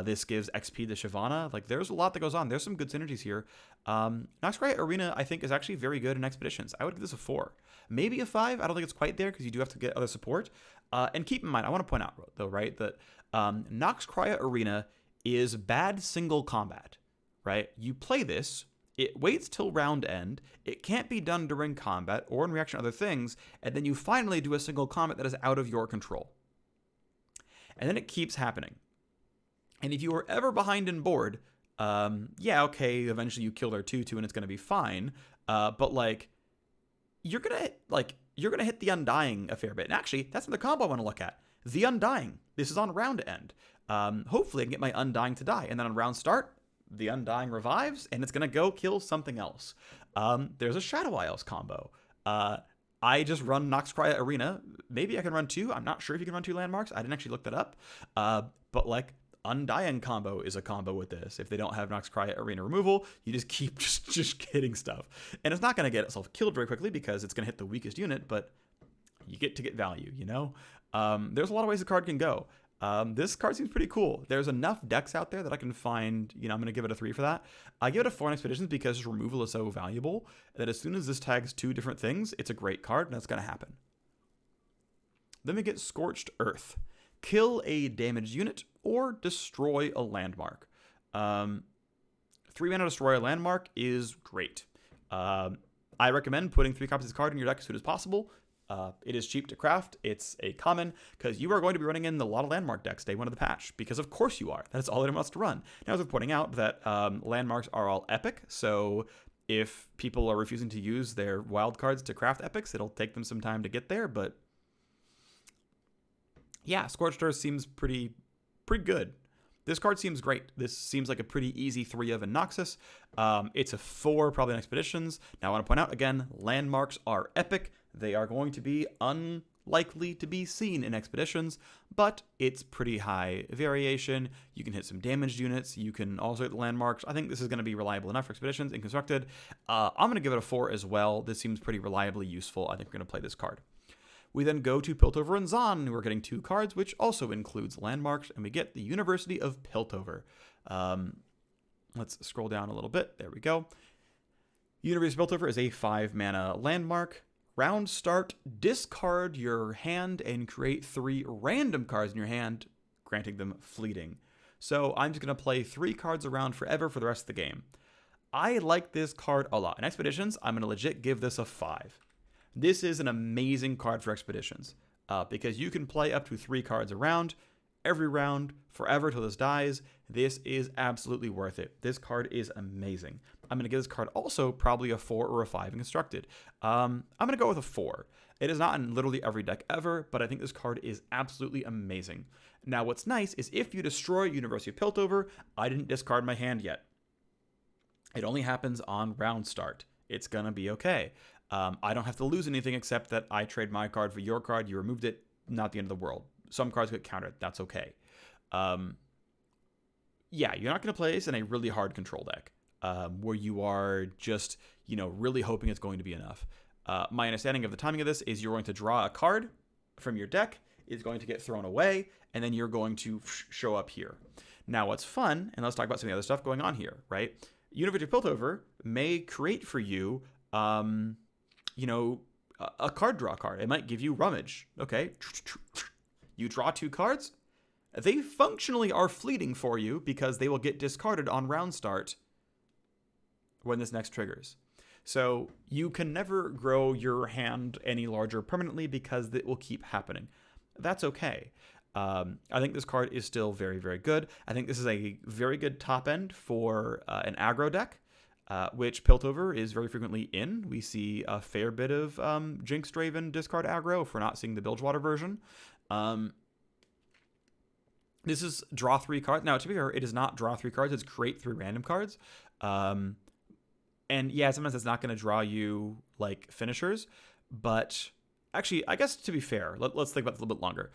This gives XP to Shyvana. Like there's a lot that goes on. There's some good synergies here. Noxcria Arena, I think, is actually very good in Expeditions. I would give this a 4. Maybe a 5. I don't think it's quite there because you do have to get other support. And keep in mind, I want to point out, though, right, that Noxcria Arena is bad single combat, right? You play this, it waits till round end, it can't be done during combat or in reaction to other things, and then you finally do a single combat that is out of your control. And then it keeps happening. And if you are ever behind in board, yeah, okay, eventually you kill their 2-2 and it's going to be fine, but, like, you're going to, like, you're going to hit the Undying a fair bit. And actually, that's the combo I want to look at. The Undying. This is on round end. Hopefully, I can get my Undying to die. And then on round start, the Undying revives, and it's going to go kill something else. There's a Shadow Isles combo. I just run Noxcria Arena. Maybe I can run 2. I'm not sure if you can run 2 landmarks. I didn't actually look that up. But like, Undying combo is a combo with this. If they don't have Noxcria Arena removal, you just keep just hitting stuff. And it's not going to get itself killed very quickly because it's going to hit the weakest unit, but you get to get value, you know? There's a lot of ways the card can go. This card seems pretty cool. There's enough decks out there that I can find, you know, I'm going to give it a 3 for that. I give it a 4 on Expeditions because removal is so valuable that as soon as this tags 2 different things, it's a great card, and that's going to happen. Then we get Scorched Earth. Kill a damaged unit or destroy a landmark. 3 mana destroy a landmark is great. I recommend putting 3 copies of this card in your deck as soon as possible. It is cheap to craft. It's a common because you are going to be running in a lot of landmark decks day 1 of the patch, because of course you are. That's all anyone wants to run. Now, as we're pointing out that landmarks are all epic, so if people are refusing to use their wild cards to craft epics, it'll take them some time to get there, but yeah, Scorched Earth seems pretty good. This card seems great. This seems like a pretty easy 3 of in Noxus. It's a 4 probably in Expeditions. Now I want to point out again, landmarks are epic. They are going to be unlikely to be seen in Expeditions, but it's pretty high variation. You can hit some damaged units. You can also hit the landmarks. I think this is going to be reliable enough for Expeditions and Constructed. I'm going to give it a 4 as well. This seems pretty reliably useful. I think we're going to play this card. We then go to Piltover and Zon. We're getting 2 cards, which also includes landmarks, and we get the University of Piltover. Let's scroll down a little bit. There we go. University of Piltover is a 5 mana landmark. Round start, discard your hand and create 3 random cards in your hand, granting them fleeting. So I'm just going to play 3 cards around forever for the rest of the game. I like this card a lot. In Expeditions, I'm going to legit give this a 5. This is an amazing card for Expeditions because you can play up to 3 cards around, every round, forever till this dies. This is absolutely worth it. This card is amazing. I'm going to give this card also probably a 4 or a 5 in Constructed. I'm going to go with a 4. It is not in literally every deck ever, but I think this card is absolutely amazing. Now, what's nice is if you destroy University of Piltover, I didn't discard my hand yet. It only happens on round start. It's going to be okay. I don't have to lose anything except that I trade my card for your card. You removed it, not the end of the world. Some cards get countered. That's okay. Yeah, you're not going to play this in a really hard control deck where you are just, you know, really hoping it's going to be enough. My understanding of the timing of this is you're going to draw a card from your deck, it's going to get thrown away, and then you're going to show up here. Now, what's fun, and let's talk about some of the other stuff going on here, right? University of Piltover may create for you you know, a card draw card. It might give you Rummage. Okay. You draw 2 cards. They functionally are fleeting for you because they will get discarded on round start when this next triggers. So you can never grow your hand any larger permanently because it will keep happening. That's okay. I think this card is still very, very good. I think this is a very good top end for an aggro deck. Which Piltover is very frequently in. We see a fair bit of Jinx Draven discard aggro if we're not seeing the Bilgewater version. This is draw 3 cards. Now, to be fair, it is not draw 3 cards. It's create 3 random cards. And yeah, sometimes it's not going to draw you like finishers. But actually, I guess to be fair, let's think about this a little bit longer.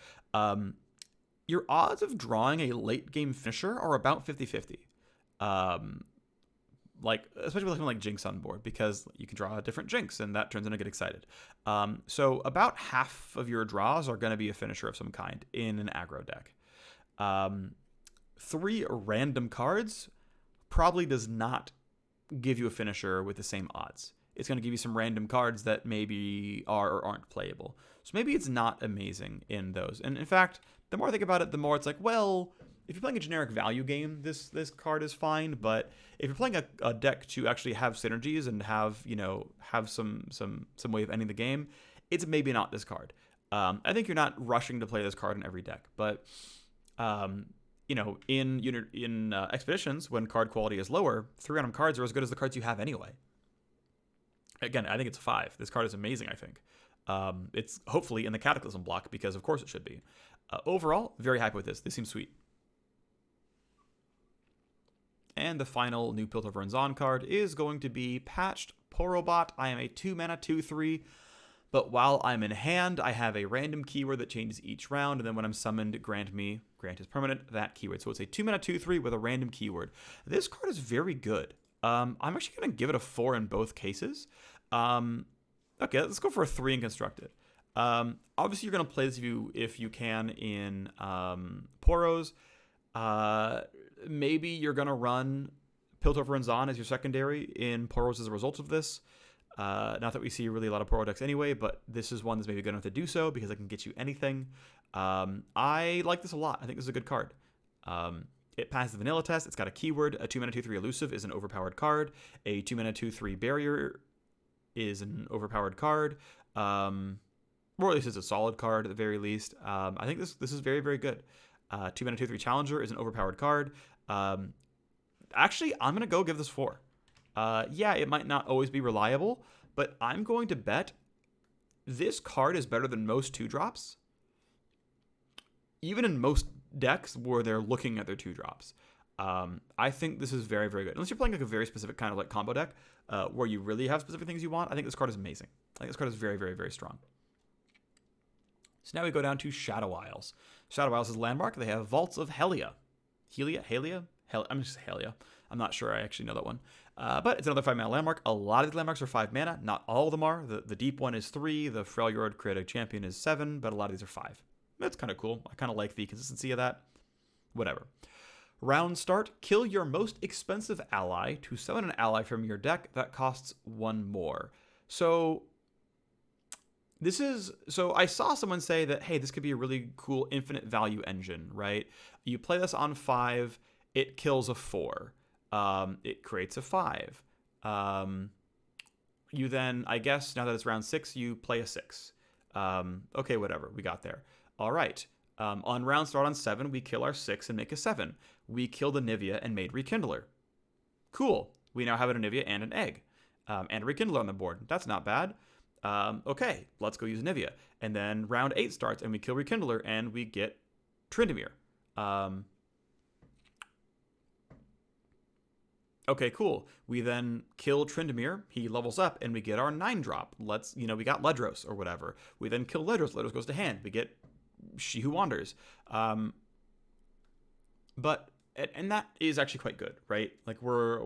Your odds of drawing a late game finisher are about 50-50. Like, especially with something like Jinx on board, because you can draw a different Jinx, and that turns into get excited. So about half of your draws are going to be a finisher of some kind in an aggro deck. 3 random cards probably does not give you a finisher with the same odds. It's going to give you some random cards that maybe are or aren't playable. So maybe it's not amazing in those. And in fact, the more I think about it, the more it's like, well, if you're playing a generic value game, this card is fine. But if you're playing a deck to actually have synergies and have, you know, have some way of ending the game, it's maybe not this card. I think you're not rushing to play this card in every deck, but you know, in Expeditions, when card quality is lower, 3 random cards are as good as the cards you have anyway. Again, I think it's a 5. This card is amazing, I think. It's hopefully in the Cataclysm block, because of course it should be. Overall, very happy with this. This seems sweet. And the final new Piltover and Zon card is going to be Patched Porobot. I am a 2-mana 2/3, but while I'm in hand, I have a random keyword that changes each round, and then when I'm summoned, grant is permanent, that keyword. So it's a 2-mana 2/3 with a random keyword. This card is very good. I'm actually going to give it a 4 in both cases. Okay, let's go for a 3 and construct it. Obviously, you're going to play this if you can in Poros. Maybe you're going to run Piltover and Zon as your secondary in Poros as a result of this. Not that we see really a lot of Poro decks anyway, but this is one that's maybe good enough to do so because it can get you anything. I like this a lot. I think this is a good card. It passes the vanilla test. It's got a keyword. A 2-mana 2/3 elusive is an overpowered card. A 2-mana 2/3 barrier is an overpowered card. Or at least it's a solid card at the very least. I think this is very, very good. 2-mana 2/3 challenger is an overpowered card. Actually, I'm going to go give this 4. Yeah, it might not always be reliable, but I'm going to bet this card is better than most 2-drops. Even in most decks where they're looking at their 2-drops. I think this is very, very good. Unless you're playing like a very specific kind of like combo deck where you really have specific things you want, I think this card is amazing. I think this card is very, very, very strong. So now we go down to Shadow Isles. Shadow Isles is landmark. They have Vaults of Helia. I'm just Helia. I'm not sure I actually know that one. But it's another 5-mana landmark. A lot of these landmarks are 5 mana. Not all of them are. The deep one is 3. The Freljord Creative Champion is 7. But a lot of these are 5. That's kind of cool. I kind of like the consistency of that. Whatever. Round start. Kill your most expensive ally to summon an ally from your deck that costs 1 more. So I saw someone say that, hey, this could be a really cool infinite value engine, right? You play this on 5, it kills a 4. It creates a 5. You then, I guess, now that it's round 6, you play a 6. Okay, whatever, we got there. All right. On round start on 7, we kill our 6 and make a 7. We killed a Nivea and made Rekindler. Cool. We now have an Nivea and an egg. And a Rekindler on the board. That's not bad. Okay, let's go use Nivea. And then round 8 starts, and we kill Rekindler, and we get Tryndamere. Okay, cool. We then kill Tryndamere. He levels up, and we get our 9-drop. We got Ledros or whatever. We then kill Ledros. Ledros goes to hand. We get She Who Wanders. And that is actually quite good, right? Like we're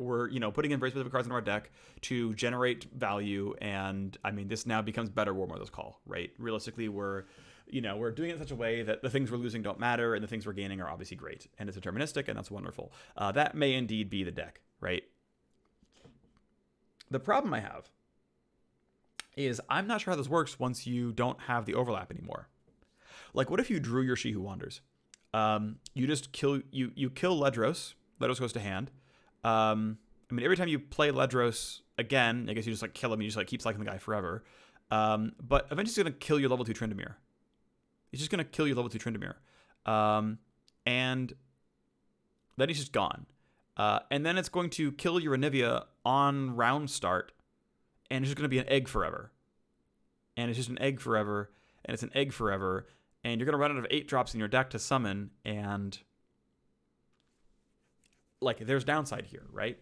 putting in very specific cards in our deck to generate value, and I mean this now becomes better War Mother's Call, right? Realistically, we're doing it in such a way that the things we're losing don't matter, and the things we're gaining are obviously great, and it's deterministic, and that's wonderful. That may indeed be the deck, right? The problem I have is I'm not sure how this works once you don't have the overlap anymore. Like, what if you drew your She Who Wanders? You just kill Ledros. Ledros goes to hand. Every time you play Ledros again, I guess you just like kill him. You just like keep cycling the guy forever. But eventually it's going to kill your level 2 Tryndamere. It's just going to kill your level 2 Tryndamere. And then he's just gone. And then it's going to kill your Anivia on round start. And it's just going to be an egg forever. And it's just an egg forever. And it's an egg forever. And you're going to run out of 8-drops in your deck to summon, and like there's downside here, right?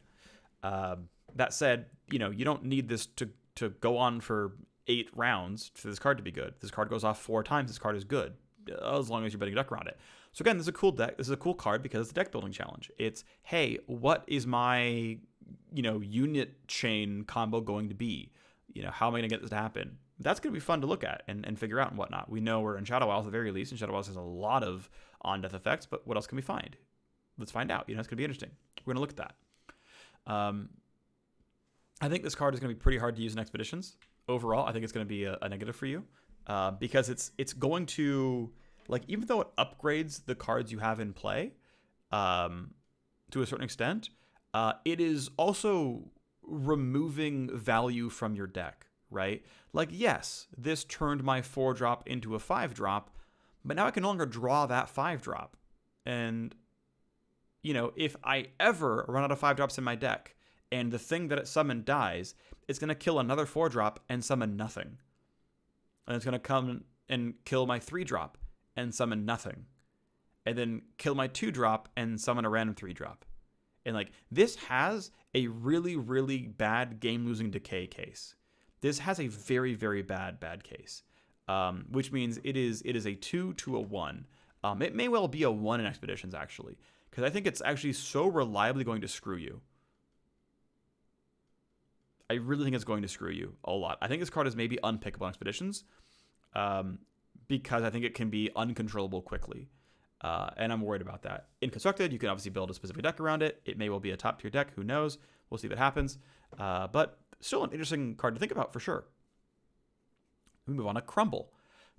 That said, you don't need this to go on for 8 rounds for this card to be good. This card goes off 4 times. This card is good as long as you're betting a deck around it. So again, this is a cool deck. This is a cool card because it's a deck building challenge. It's, hey, what is my unit chain combo going to be? How am I going to get this to happen? That's going to be fun to look at and figure out and whatnot. We know we're in Shadow Isles at the very least, and Shadow Isles has a lot of on-death effects, but what else can we find? Let's find out. It's going to be interesting. We're going to look at that. I think this card is going to be pretty hard to use in Expeditions. Overall, I think it's going to be a negative for you because it's going to, like, even though it upgrades the cards you have in play to a certain extent, it is also removing value from your deck. Right? Like, yes, this turned my 4-drop into a 5-drop, but now I can no longer draw that 5-drop. And, if I ever run out of 5-drops in my deck and the thing that it summoned dies, it's going to kill another 4-drop and summon nothing. And it's going to come and kill my 3-drop and summon nothing. And then kill my 2-drop and summon a random 3-drop. And like, this has a really, really bad game-losing decay case. This has a very, very bad case. Which means it is a 2 to a 1. It may well be a 1 in Expeditions, actually. Because I think it's actually so reliably going to screw you. I really think it's going to screw you a lot. I think this card is maybe unpickable in Expeditions. Because I think it can be uncontrollable quickly. And I'm worried about that. In Constructed, you can obviously build a specific deck around it. It may well be a top tier deck. Who knows? We'll see if it happens. But still an interesting card to think about for sure. We move on to Crumble.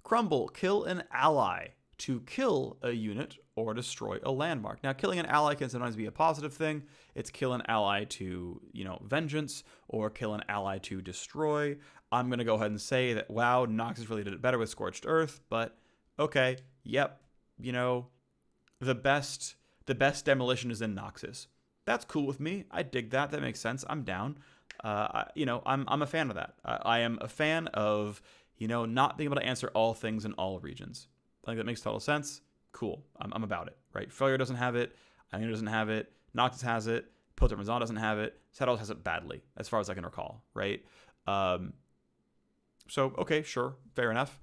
Crumble, kill an ally to kill a unit or destroy a landmark. Now, killing an ally can sometimes be a positive thing. It's kill an ally to, vengeance, or kill an ally to destroy. I'm going to go ahead and say that, wow, Noxus really did it better with Scorched Earth, but okay, yep, the best demolition is in Noxus. That's cool with me. I dig that. That makes sense. I'm down. I'm a fan of that. I am a fan of, not being able to answer all things in all regions. I think that makes total sense. Cool. I'm about it, right? Failure doesn't have it. Iona doesn't have it. Noxus has it. Piltover Mazan doesn't have it. Saddles has it badly, as far as I can recall, right? So, okay, sure. Fair enough.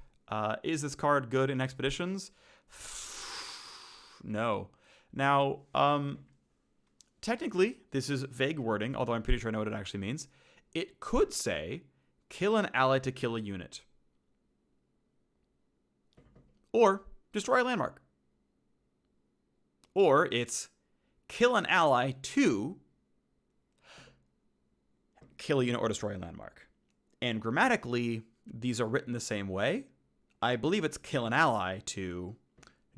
Is this card good in Expeditions? No. Now, technically, this is vague wording, although I'm pretty sure I know what it actually means. It could say, kill an ally to kill a unit. Or destroy a landmark. Or it's kill an ally to kill a unit or destroy a landmark. And grammatically, these are written the same way. I believe it's kill an ally to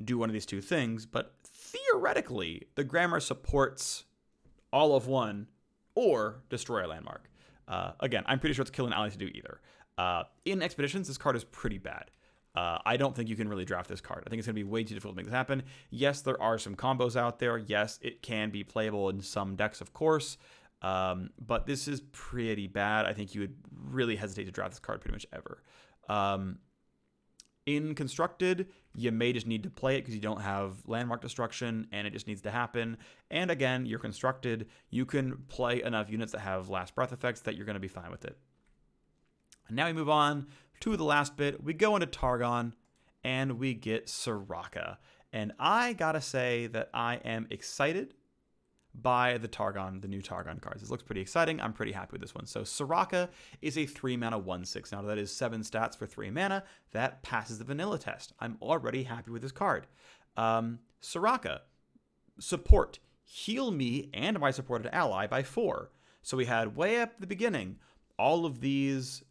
do one of these two things, but theoretically, the grammar supports all of one or destroy a landmark. Again, I'm pretty sure it's kill an ally to do either. In Expeditions, this card is pretty bad. I don't think you can really draft this card. I think it's going to be way too difficult to make this happen. Yes, there are some combos out there. Yes, it can be playable in some decks, of course. But this is pretty bad. I think you would really hesitate to draft this card pretty much ever. In Constructed, you may just need to play it because you don't have landmark destruction, and it just needs to happen. And again, you're Constructed. You can play enough units that have Last Breath effects that you're going to be fine with it. And now we move on to the last bit. We go into Targon, and we get Soraka. And I gotta say that I am excited by the new Targon cards. This looks pretty exciting. I'm pretty happy with this one. So Soraka is a 3-mana 1/6. Now that is 7 stats for 3 mana. That passes the vanilla test. I'm already happy with this card. Soraka, support. Heal me and my supported ally by 4. So we had way up at the beginning all of these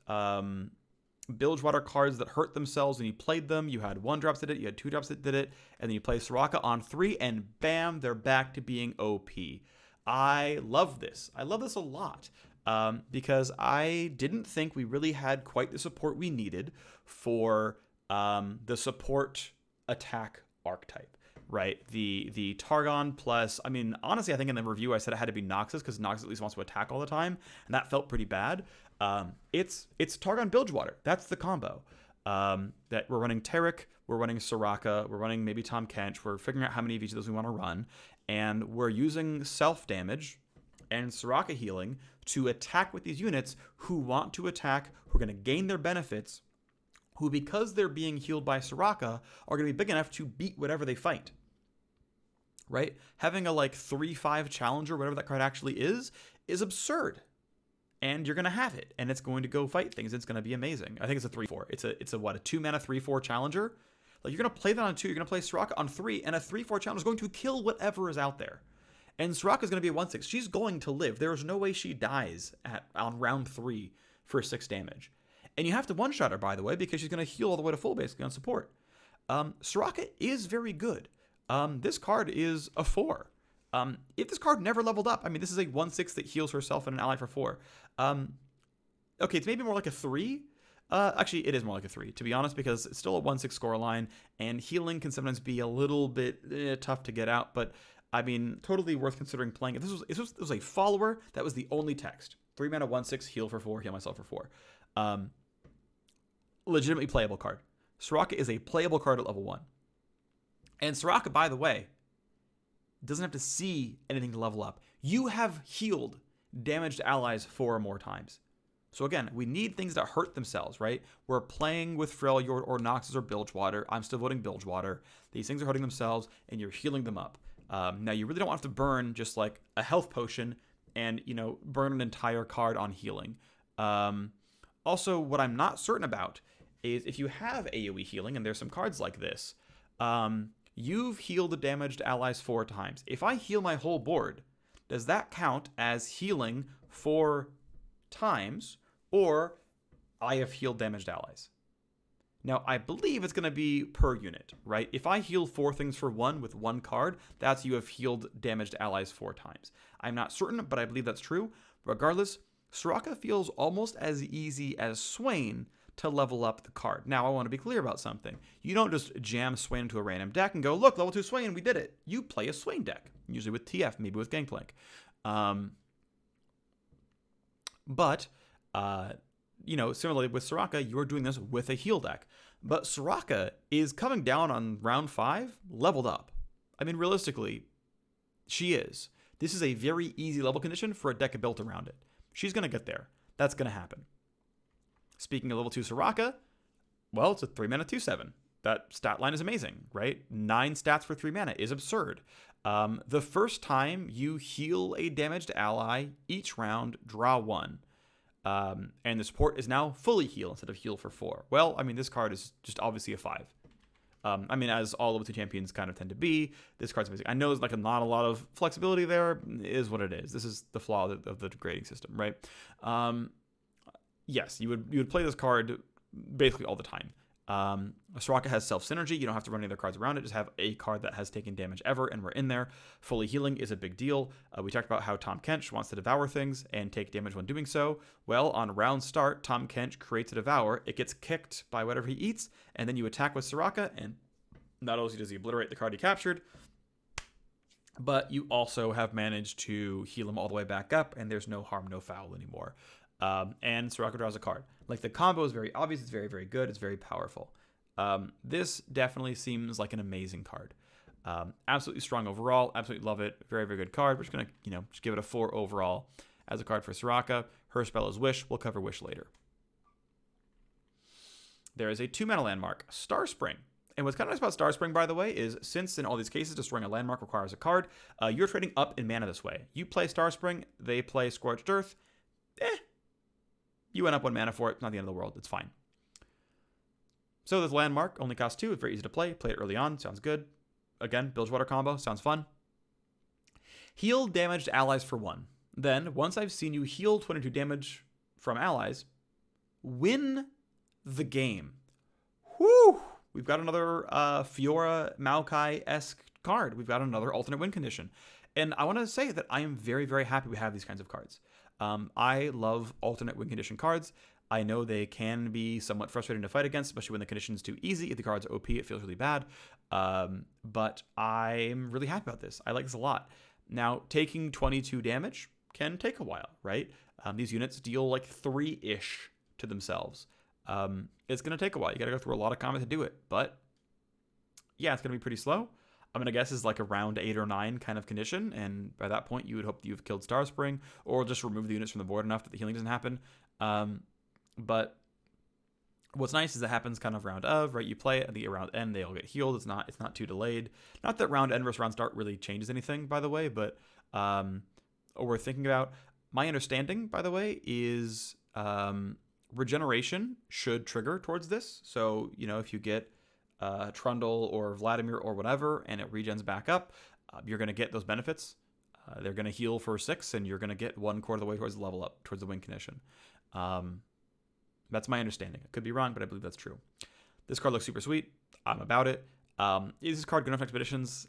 Bilgewater cards that hurt themselves when you played them. You had 1-drops that did it, you had 2-drops that did it, and then you play Soraka on 3, and bam, they're back to being OP. I love this. I love this a lot because I didn't think we really had quite the support we needed for the support attack archetype. Right, the Targon plus, I mean, honestly, I think in the review I said it had to be Noxus because Noxus at least wants to attack all the time, and that felt pretty bad. It's Targon Bilgewater. That's the combo. That we're running Taric, we're running Soraka, we're running maybe Tom Kench. We're figuring out how many of each of those we want to run, and we're using self-damage and Soraka healing to attack with these units who want to attack, who are going to gain their benefits, who, because they're being healed by Soraka, are going to be big enough to beat whatever they fight. Right? Having a 3/5 challenger, whatever that card actually is absurd. And you're going to have it, and it's going to go fight things. It's going to be amazing. I think it's a 3/4. It's a 2-mana 3/4 challenger. You're going to play that on 2, you're going to play Soraka on 3, and a 3/4 challenger is going to kill whatever is out there. And Soraka is going to be a 1/6. She's going to live. There is no way she dies on round 3 for 6 damage. And you have to one-shot her, by the way, because she's going to heal all the way to full, basically, on support. Soraka is very good. This card is a 4. If this card never leveled up, I mean, this is a 1/6 that heals herself and an ally for 4. Okay, it's maybe more like a 3. Actually, it is more like a 3, to be honest, because it's still a 1/6 scoreline, and healing can sometimes be a little bit tough to get out, but, I mean, totally worth considering playing. If this was a follower, that was the only text. 3-mana 1/6, heal for 4, heal myself for 4. legitimately playable card. Soraka is a playable card at level 1. And Soraka, by the way, doesn't have to see anything to level up. You have healed damaged allies 4 or more times. So again, we need things that hurt themselves, right? We're playing with Elfjord or Noxus or Bilgewater. I'm still voting Bilgewater. These things are hurting themselves, and you're healing them up. Now, you really don't have to burn just like a health potion and, burn an entire card on healing. Also, what I'm not certain about is if you have AoE healing, and there's some cards like this, you've healed damaged allies 4 times. If I heal my whole board, does that count as healing 4 times, or I have healed damaged allies? Now, I believe it's going to be per unit, right? If I heal 4 things for 1 with 1 card, that's you have healed damaged allies 4 times. I'm not certain, but I believe that's true. Regardless, Soraka feels almost as easy as Swain to level up the card. Now, I want to be clear about something. You don't just jam Swain into a random deck and go, look, level 2 Swain, we did it. You play a Swain deck, usually with TF, maybe with Gangplank. Similarly with Soraka, you're doing this with a heal deck. But Soraka is coming down on round 5, leveled up. I mean, realistically, she is. This is a very easy level condition for a deck built around it. She's going to get there. That's going to happen. Speaking of level 2 Soraka, well, it's a 3-mana 2/7. That stat line is amazing, right? 9 stats for 3 mana is absurd. The first time you heal a damaged ally each round, draw 1. And the support is now fully heal instead of heal for 4. Well, I mean, this card is just obviously a 5. As all level 2 champions kind of tend to be, this card's amazing. I know there's not a lot of flexibility there. It is what it is. This is the flaw of the grading system, right? Yes, you would play this card basically all the time. Soraka has self-synergy. You don't have to run any other cards around it. Just have a card that has taken damage ever, and we're in there. Fully healing is a big deal. We talked about how Tahm Kench wants to devour things and take damage when doing so. Well, on round start, Tahm Kench creates a devour. It gets kicked by whatever he eats, and then you attack with Soraka, and not only does he obliterate the card he captured, but you also have managed to heal him all the way back up, and there's no harm, no foul anymore. And Soraka draws a card. Like, the combo is very obvious. It's very, very good. It's very powerful. This definitely seems like an amazing card. Absolutely strong overall. Absolutely love it. Very, very good card. We're just going to, just give it a 4 overall as a card for Soraka. Her spell is Wish. We'll cover Wish later. There is a 2-mana landmark, Starspring. And what's kind of nice about Starspring, by the way, is since in all these cases destroying a landmark requires a card, you're trading up in mana this way. You play Starspring, they play Scorched Earth. You went up 1 mana for it. It's not the end of the world. It's fine. So this landmark only costs 2. It's very easy to play. Play it early on. Sounds good. Again, Bilgewater combo. Sounds fun. Heal damaged allies for 1. Then, once I've seen you heal 22 damage from allies, win the game. Whew! We've got another Fiora Maokai-esque card. We've got another alternate win condition. And I want to say that I am very, very happy we have these kinds of cards. I love alternate win condition cards. I know they can be somewhat frustrating to fight against, especially when the condition's too easy. If the card's OP, it feels really bad. But I'm really happy about this. I like this a lot. Now, taking 22 damage can take a while, right? These units deal like 3-ish to themselves. It's going to take a while. You got to go through a lot of combat to do it. But yeah, it's going to be pretty slow. I'm going to guess is like a round 8 or 9 kind of condition, and by that point, you would hope that you've killed Starspring, or just remove the units from the board enough that the healing doesn't happen. But what's nice is it happens kind of round of, right? You play it at the round end, they all get healed. It's not too delayed. Not that round end versus round start really changes anything, by the way, but what we're thinking about, my understanding, by the way, is regeneration should trigger towards this. So, if you get Trundle or Vladimir or whatever, and it regens back up, you're going to get those benefits. They're going to heal for 6, and you're going to get 1/4 of the way towards the level up, towards the win condition. That's my understanding. I could be wrong, but I believe that's true. This card looks super sweet. I'm about it. Is this card good enough for expeditions?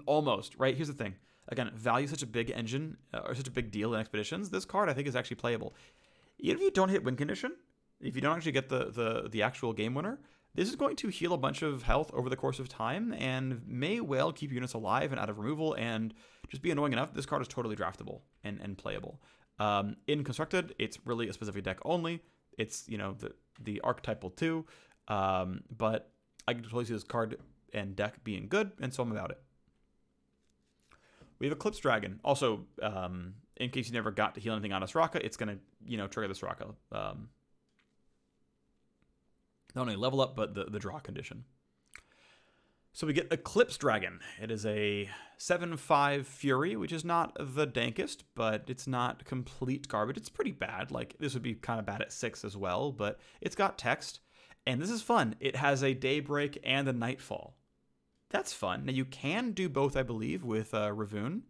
Almost, right? Here's the thing. Again, value is such a big engine, or such a big deal in expeditions. This card, I think, is actually playable. Even if you don't hit win condition, if you don't actually get the actual game winner, this is going to heal a bunch of health over the course of time and may well keep units alive and out of removal and just be annoying enough. This card is totally draftable and playable. In Constructed, it's really a specific deck only. It's, you know, the archetypal too. But I can totally see this card and deck being good, and so I'm about it. We have Eclipse Dragon. Also, in case you never got to heal anything on a Soraka, it's going to, you know, trigger the Soraka. Not only level up, but the draw condition. So we get Eclipse Dragon. It is a 7/5 Fury, which is not the dankest, but it's not complete garbage. It's pretty bad. Like, this would be kind of bad at 6 as well, but it's got text. And this is fun. It has a Daybreak and a Nightfall. That's fun. Now, you can do both, I believe, with Ravoon,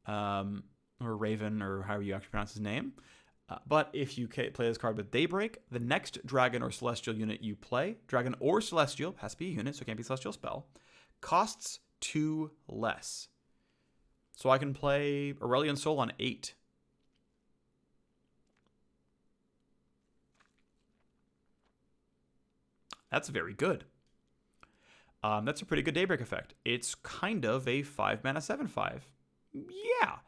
or Raven, or however you actually pronounce his name. But if you play this card with Daybreak, the next Dragon or Celestial unit you play, Dragon or Celestial, has to be a unit, so it can't be a Celestial spell, costs 2 less. So I can play Aurelion Sol on 8. That's very good. That's a pretty good Daybreak effect. It's kind of a 5-mana 7/5. Yeah.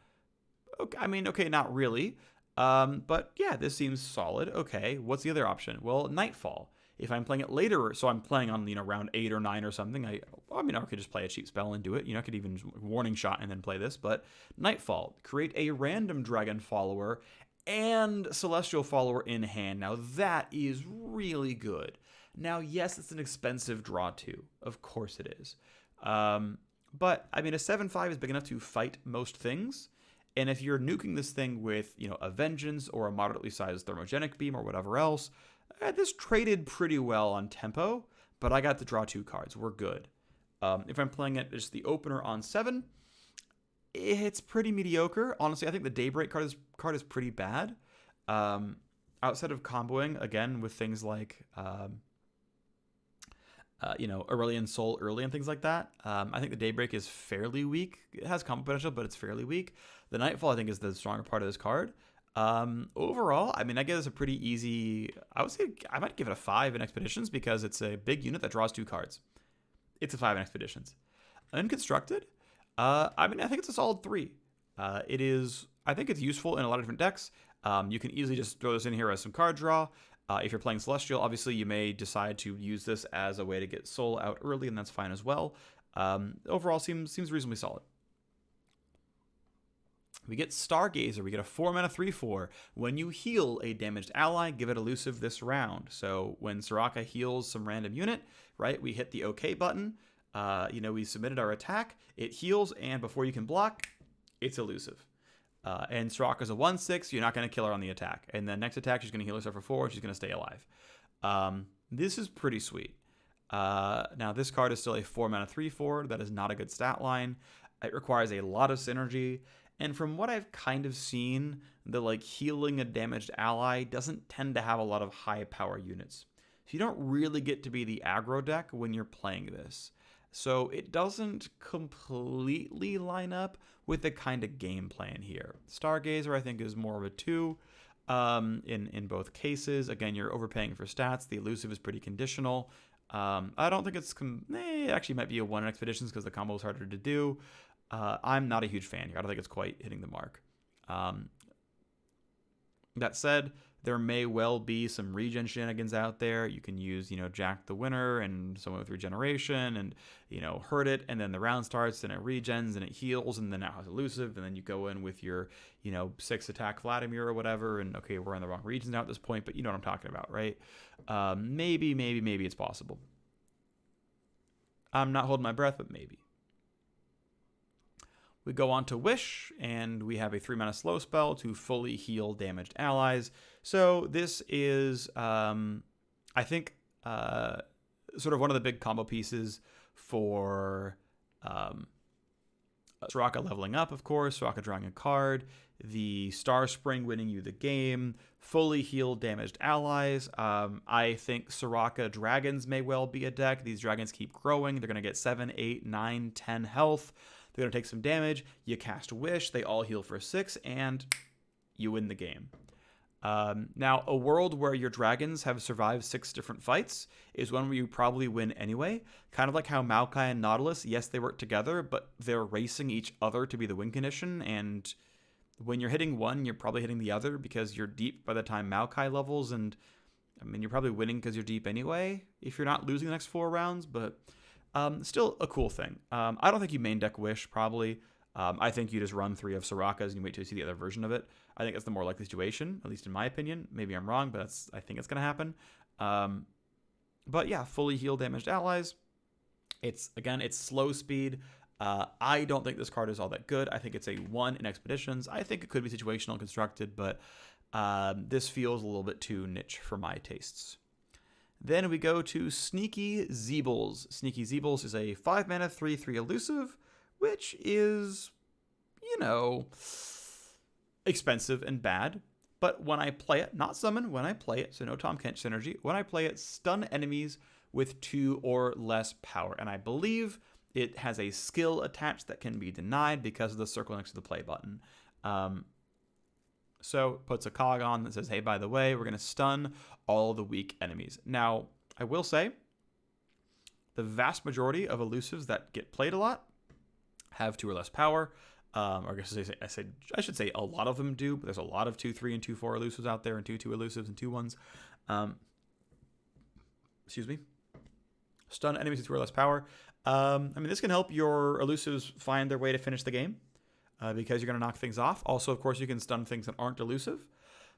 Okay, I mean, okay, not really. But yeah, this seems solid. Okay, what's the other option? Well, Nightfall. If I'm playing it later, so I'm playing on, you know, round 8 or 9 or something, I could just play a cheap spell and do it. You know, I could even Warning Shot and then play this. But Nightfall, create a random Dragon follower and Celestial follower in hand. Now that is really good. Now, yes, it's an expensive draw too. Of course it is. But I mean, a 7/5 is big enough to fight most things. And if you're nuking this thing with, you know, a Vengeance or a moderately sized Thermogenic Beam or whatever else, this traded pretty well on tempo, but I got to draw 2 cards. We're good. If I'm playing it just the opener on 7, it's pretty mediocre. Honestly, I think the Daybreak card is pretty bad. Outside of comboing, again, with things like, you know, Aurelion Sol early and things like that, I think the Daybreak is fairly weak. It has combo potential, but it's fairly weak. The Nightfall, I think, is the stronger part of this card. Overall, I mean, I give this a pretty easy, I would say I might give it a 5 in Expeditions because it's a big unit that draws 2 cards. It's a 5 in Expeditions. Unconstructed, I mean, I think it's a solid 3. It is, I think it's useful in a lot of different decks. You can easily just throw this in here as some card draw. If you're playing Celestial, obviously you may decide to use this as a way to get Soul out early, and that's fine as well. Overall, seems reasonably solid. We get Stargazer. We get a 4-mana 3/4. When you heal a damaged ally, give it elusive this round. So when Soraka heals some random unit, right, we hit the OK button. You know, we submitted our attack. It heals, and before you can block, it's elusive. And Soraka's a 1/6. You're not going to kill her on the attack. And then next attack, she's going to heal herself for 4. And she's going to stay alive. This is pretty sweet. Now, this card is still a 4-mana 3/4. That is not a good stat line. It requires a lot of synergy. And from what I've kind of seen, the like healing a damaged ally doesn't tend to have a lot of high power units. So you don't really get to be the aggro deck when you're playing this. So it doesn't completely line up with the kind of game plan here. Stargazer, I think, is more of a 2 in both cases. Again, you're overpaying for stats. The elusive is pretty conditional. I don't think it's... it actually might be a 1 in Expeditions because the combo is harder to do. I'm not a huge fan here. I don't think it's quite hitting the mark. That said, there may well be some regen shenanigans out there. You can use, you know, Jack the Winner and someone with regeneration and, you know, hurt it, and then the round starts and it regens and it heals and then it has elusive, and then you go in with your, you know, 6 attack Vladimir or whatever, and okay, we're in the wrong regions now at this point, but you know what I'm talking about, right? Maybe it's possible. I'm not holding my breath, but maybe. We go on to Wish, and we have a 3-mana slow spell to fully heal damaged allies. So this is, I think, sort of one of the big combo pieces for Soraka leveling up, of course, Soraka drawing a card, the Star Spring winning you the game, fully heal damaged allies. I think Soraka Dragons may well be a deck. These dragons keep growing. They're going to get 7, 8, 9, 10 health. They're going to take some damage. You cast Wish. They all heal for 6, and you win the game. Now, a world where your dragons have survived 6 different fights is one where you probably win anyway. Kind of like how Maokai and Nautilus, yes, they work together, but they're racing each other to be the win condition, and when you're hitting one, you're probably hitting the other because you're deep by the time Maokai levels, and I mean, you're probably winning because you're deep anyway, if you're not losing the next 4 rounds, but still a cool thing. I don't think you main deck Wish, probably. I think you just run 3 of Soraka's and you wait till you see the other version of it. I think that's the more likely situation, at least in my opinion. Maybe I'm wrong, but I think it's going to happen. But yeah, fully heal damaged allies. It's slow speed. I don't think this card is all that good. I think it's a 1 in Expeditions. I think it could be situational and constructed, but this feels a little bit too niche for my tastes. Then we go to Sneaky Zeebles. Sneaky Zeebles is a 5 mana 3/3 elusive, which is, expensive and bad. But when I play it, not summon, when I play it, so no Tom Kench synergy, when I play it, stun enemies with 2 or less power. And I believe it has a skill attached that can be denied because of the circle next to the play button. So it puts a cog on that says, hey, by the way, we're going to stun all the weak enemies. Now, I will say, the vast majority of elusives that get played a lot have 2 or less power. Or I should say a lot of them do, but there's a lot of 2/3 and 2/4 elusives out there, and 2/2 elusives and 2/1s. Excuse me. Stun enemies with 2 or less power. This can help your elusives find their way to finish the game, because you're going to knock things off. Also, of course, you can stun things that aren't elusive.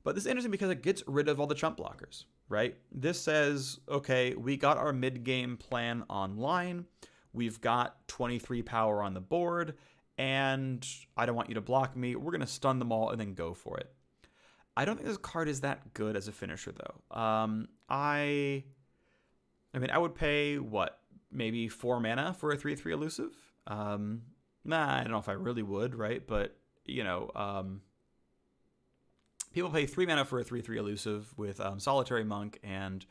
But this is interesting because it gets rid of all the chump blockers, right? This says, okay, we got our mid-game plan online. We've got 23 power on the board, and I don't want you to block me. We're going to stun them all and then go for it. I don't think this card is that good as a finisher, though. I would pay, maybe 4 mana for a 3/3 elusive? I don't know if I really would, right? But, people pay 3 mana for a 3/3 elusive with Solitary Monk, and,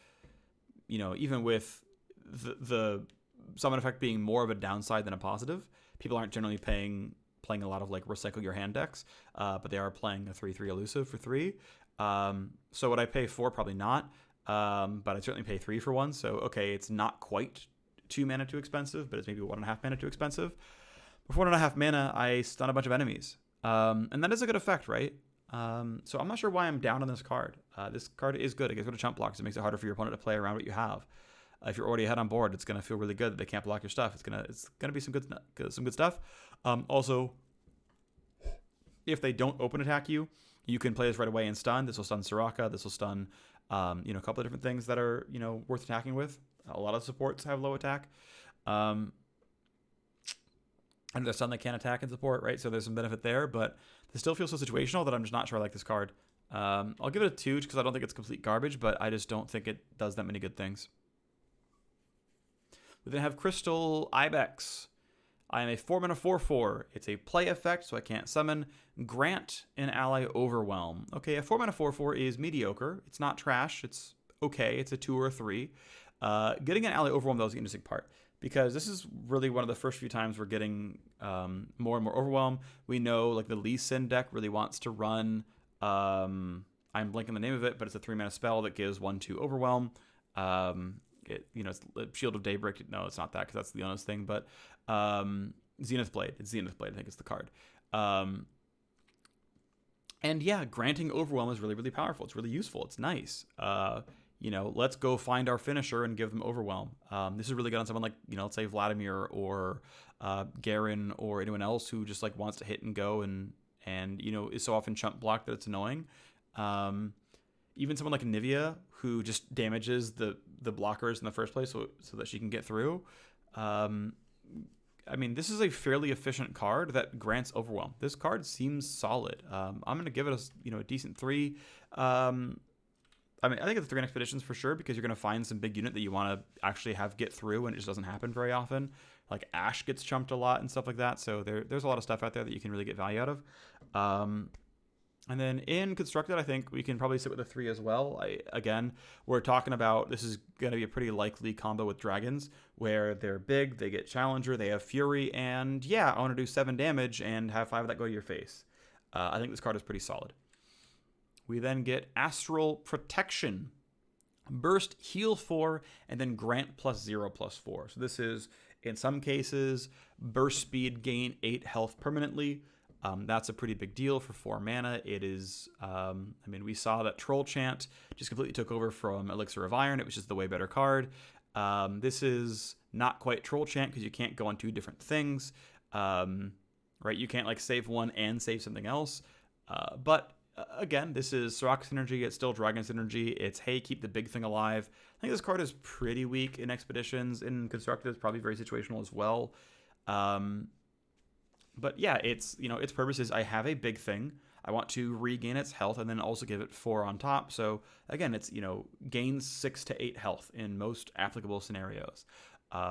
even with the summon effect being more of a downside than a positive, people aren't generally playing a lot of recycle your hand decks, but they are playing a 3/3 elusive for 3. So would I pay 4? Probably not. But I'd certainly pay 3 for 1. So, okay, it's not quite 2 mana too expensive, but it's maybe 1.5 mana too expensive. For 1.5 mana, I stun a bunch of enemies. And that is a good effect, right? So I'm not sure why I'm down on this card. This card is good. It gets rid of chump blocks. It makes it harder for your opponent to play around what you have. If you're already ahead on board, it's gonna feel really good that they can't block your stuff. It's gonna be some good stuff. Also, if they don't open attack you, you can play this right away and stun. This will stun Soraka. This will stun, a couple of different things that are worth attacking with. A lot of supports have low attack. And there's some that can't attack and support, right? So there's some benefit there, but this still feels so situational that I'm just not sure I like this card. I'll give it a 2 because I don't think it's complete garbage, but I just don't think it does that many good things. We then have Crystal Ibex. I am a 4 mana 4/4. It's a play effect, so I can't summon. Grant an ally Overwhelm. Okay, a 4 mana 4/4 is mediocre. It's not trash. It's okay. It's a 2 or a 3. Getting an ally Overwhelm, that was the interesting part, because this is really one of the first few times we're getting more and more Overwhelm. We know the Lee Sin deck really wants to run, I'm blanking the name of it, but it's a 3 mana spell that gives 1/2 Overwhelm. It's Shield of Daybreak. No, it's not that because that's the honest thing, but Zenith Blade. It's Zenith Blade, I think it's the card. And yeah, granting Overwhelm is really, really powerful. It's really useful. It's nice. Let's go find our finisher and give them Overwhelm. This is really good on someone like, let's say Vladimir or Garen or anyone else who just wants to hit and go and is so often chump blocked that it's annoying. Even someone like Nivea, who just damages the blockers in the first place so that she can get through. This is a fairly efficient card that grants Overwhelm. This card seems solid. I'm going to give it a decent 3. I think it's 3 in Expeditions for sure, because you're going to find some big unit that you want to actually have get through, and it just doesn't happen very often. Like Ash gets chumped a lot and stuff like that, so there's a lot of stuff out there that you can really get value out of. And then in Constructed, I think we can probably sit with a 3 as well. Again, we're talking about this is going to be a pretty likely combo with Dragons, where they're big, they get Challenger, they have Fury, and yeah, I want to do 7 damage and have 5 of that go to your face. I think this card is pretty solid. We then get Astral Protection. Burst, heal 4, and then grant +0/+4. So this is, in some cases, burst speed, gain 8 health permanently. That's a pretty big deal for 4 mana. It is, I mean, we saw that Troll Chant just completely took over from Elixir of Iron. It was just the way better card. This is not quite Troll Chant because you can't go on 2 different things, right? You can't like save one and save something else. But again, this is Soraka synergy. It's still Dragon synergy. It's, hey, keep the big thing alive. I think this card is pretty weak in Expeditions. In Constructed, it's probably very situational as well. But yeah, it's, you know, its purpose is I have a big thing. I want to regain its health and then also give it 4 on top. So again, it's, you know, gains 6 to 8 health in most applicable scenarios,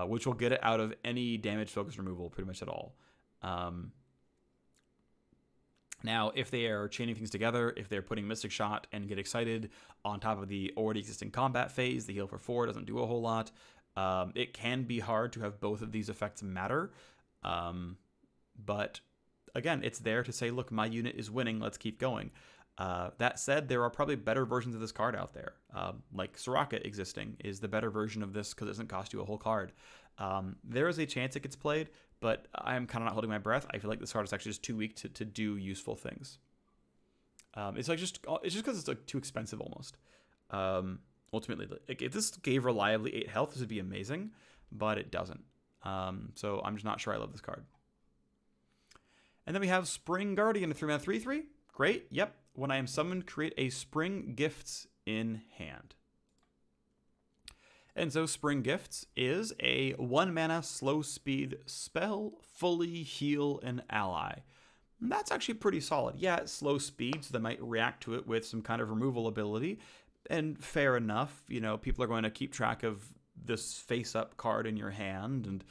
which will get it out of any damage focus removal pretty much at all. Now, if they are chaining things together, if they're putting Mystic Shot and Get Excited on top of the already existing combat phase, the heal for 4 doesn't do a whole lot. It can be hard to have both of these effects matter. But again, it's there to say, look, my unit is winning. Let's keep going. That said, there are probably better versions of this card out there. Like Soraka existing is the better version of this because it doesn't cost you a whole card. There is a chance it gets played, but I'm kind of not holding my breath. I feel like this card is actually just too weak to do useful things. It's just because it's like too expensive almost. Ultimately, like if this gave reliably 8 health, this would be amazing, but it doesn't. So I'm just not sure I love this card. And then we have Spring Guardian, a 3-mana 3/3. Great. Yep. When I am summoned, create a Spring Gifts in hand. And so Spring Gifts is a 1-mana slow speed spell, fully heal an ally. That's actually pretty solid. Yeah, it's slow speed, so they might react to it with some kind of removal ability. And fair enough, you know, people are going to keep track of this face-up card in your hand and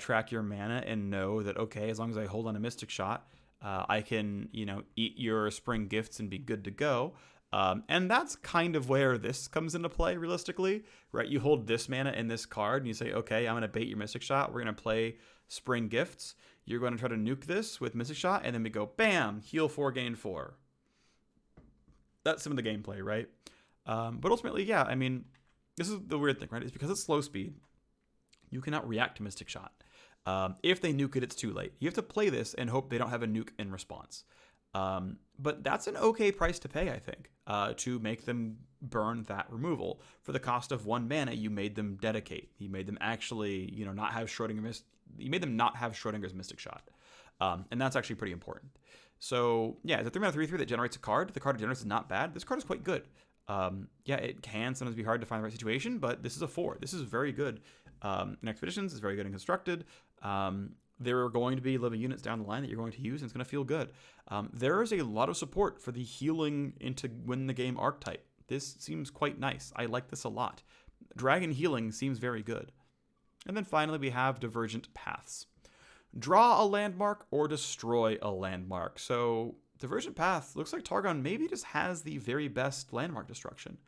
track your mana and know that, okay, as long as I hold on a Mystic Shot, I can, you know, eat your Spring Gifts and be good to go. And that's kind of where this comes into play, realistically, right? You hold this mana in this card, and you say, okay, I'm going to bait your Mystic Shot. We're going to play Spring Gifts. You're going to try to nuke this with Mystic Shot, and then we go, bam, heal 4, gain 4. That's some of the gameplay, right? But ultimately, yeah, I mean, this is the weird thing, right? It's because it's slow speed, you cannot react to Mystic Shot. If they nuke it, it's too late. You have to play this and hope they don't have a nuke in response. But that's an okay price to pay, I think, to make them burn that removal. For the cost of 1 mana, you made them dedicate. You made them actually, you know, not have you made them not have Schrodinger's Mystic Shot. And that's actually pretty important. So, yeah, it's a 3-mana 3/3 that generates a card. The card it generates is not bad. This card is quite good. Yeah, it can sometimes be hard to find the right situation, but this is a 4. This is very good in Expeditions. It's very good in Constructed. There are going to be living units down the line that you're going to use, and it's going to feel good. There is a lot of support for the healing into win the game archetype. This seems quite nice. I like this a lot. Dragon healing seems very good. And then finally, we have Divergent Paths. Draw a landmark or destroy a landmark. So Divergent Path looks like Targon maybe just has the very best landmark destruction.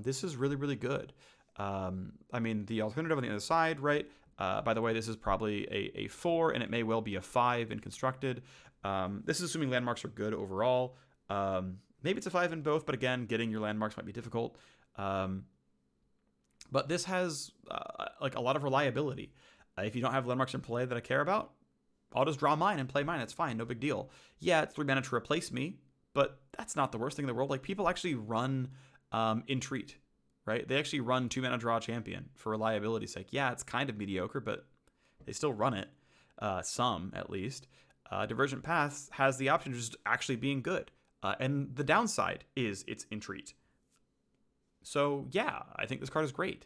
This is really, really good. I mean, the alternative on the other side, right? By the way, this is probably a 4, and it may well be a 5 in Constructed. This is assuming landmarks are good overall. Maybe it's a 5 in both, but again, getting your landmarks might be difficult. But this has like a lot of reliability. If you don't have landmarks in play that I care about, I'll just draw mine and play mine. It's fine, no big deal. Yeah, it's 3 mana to replace me, but that's not the worst thing in the world. Like, people actually run Entreat, right? They actually run 2 mana draw champion for reliability's sake. Yeah, it's kind of mediocre, but they still run it, some at least. Divergent Paths has the option of just actually being good. And the downside is it's Entreat. So yeah, I think this card is great.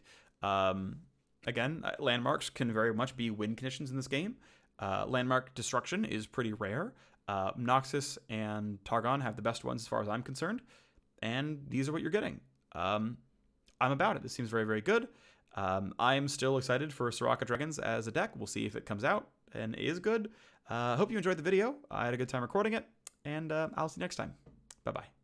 Again, landmarks can very much be win conditions in this game. Landmark destruction is pretty rare. Noxus and Targon have the best ones as far as I'm concerned. And these are what you're getting. I'm about it. This seems very, very good. I'm still excited for Soraka Dragons as a deck. We'll see if it comes out and is good. Hope you enjoyed the video. I had a good time recording it, and I'll see you next time. Bye-bye.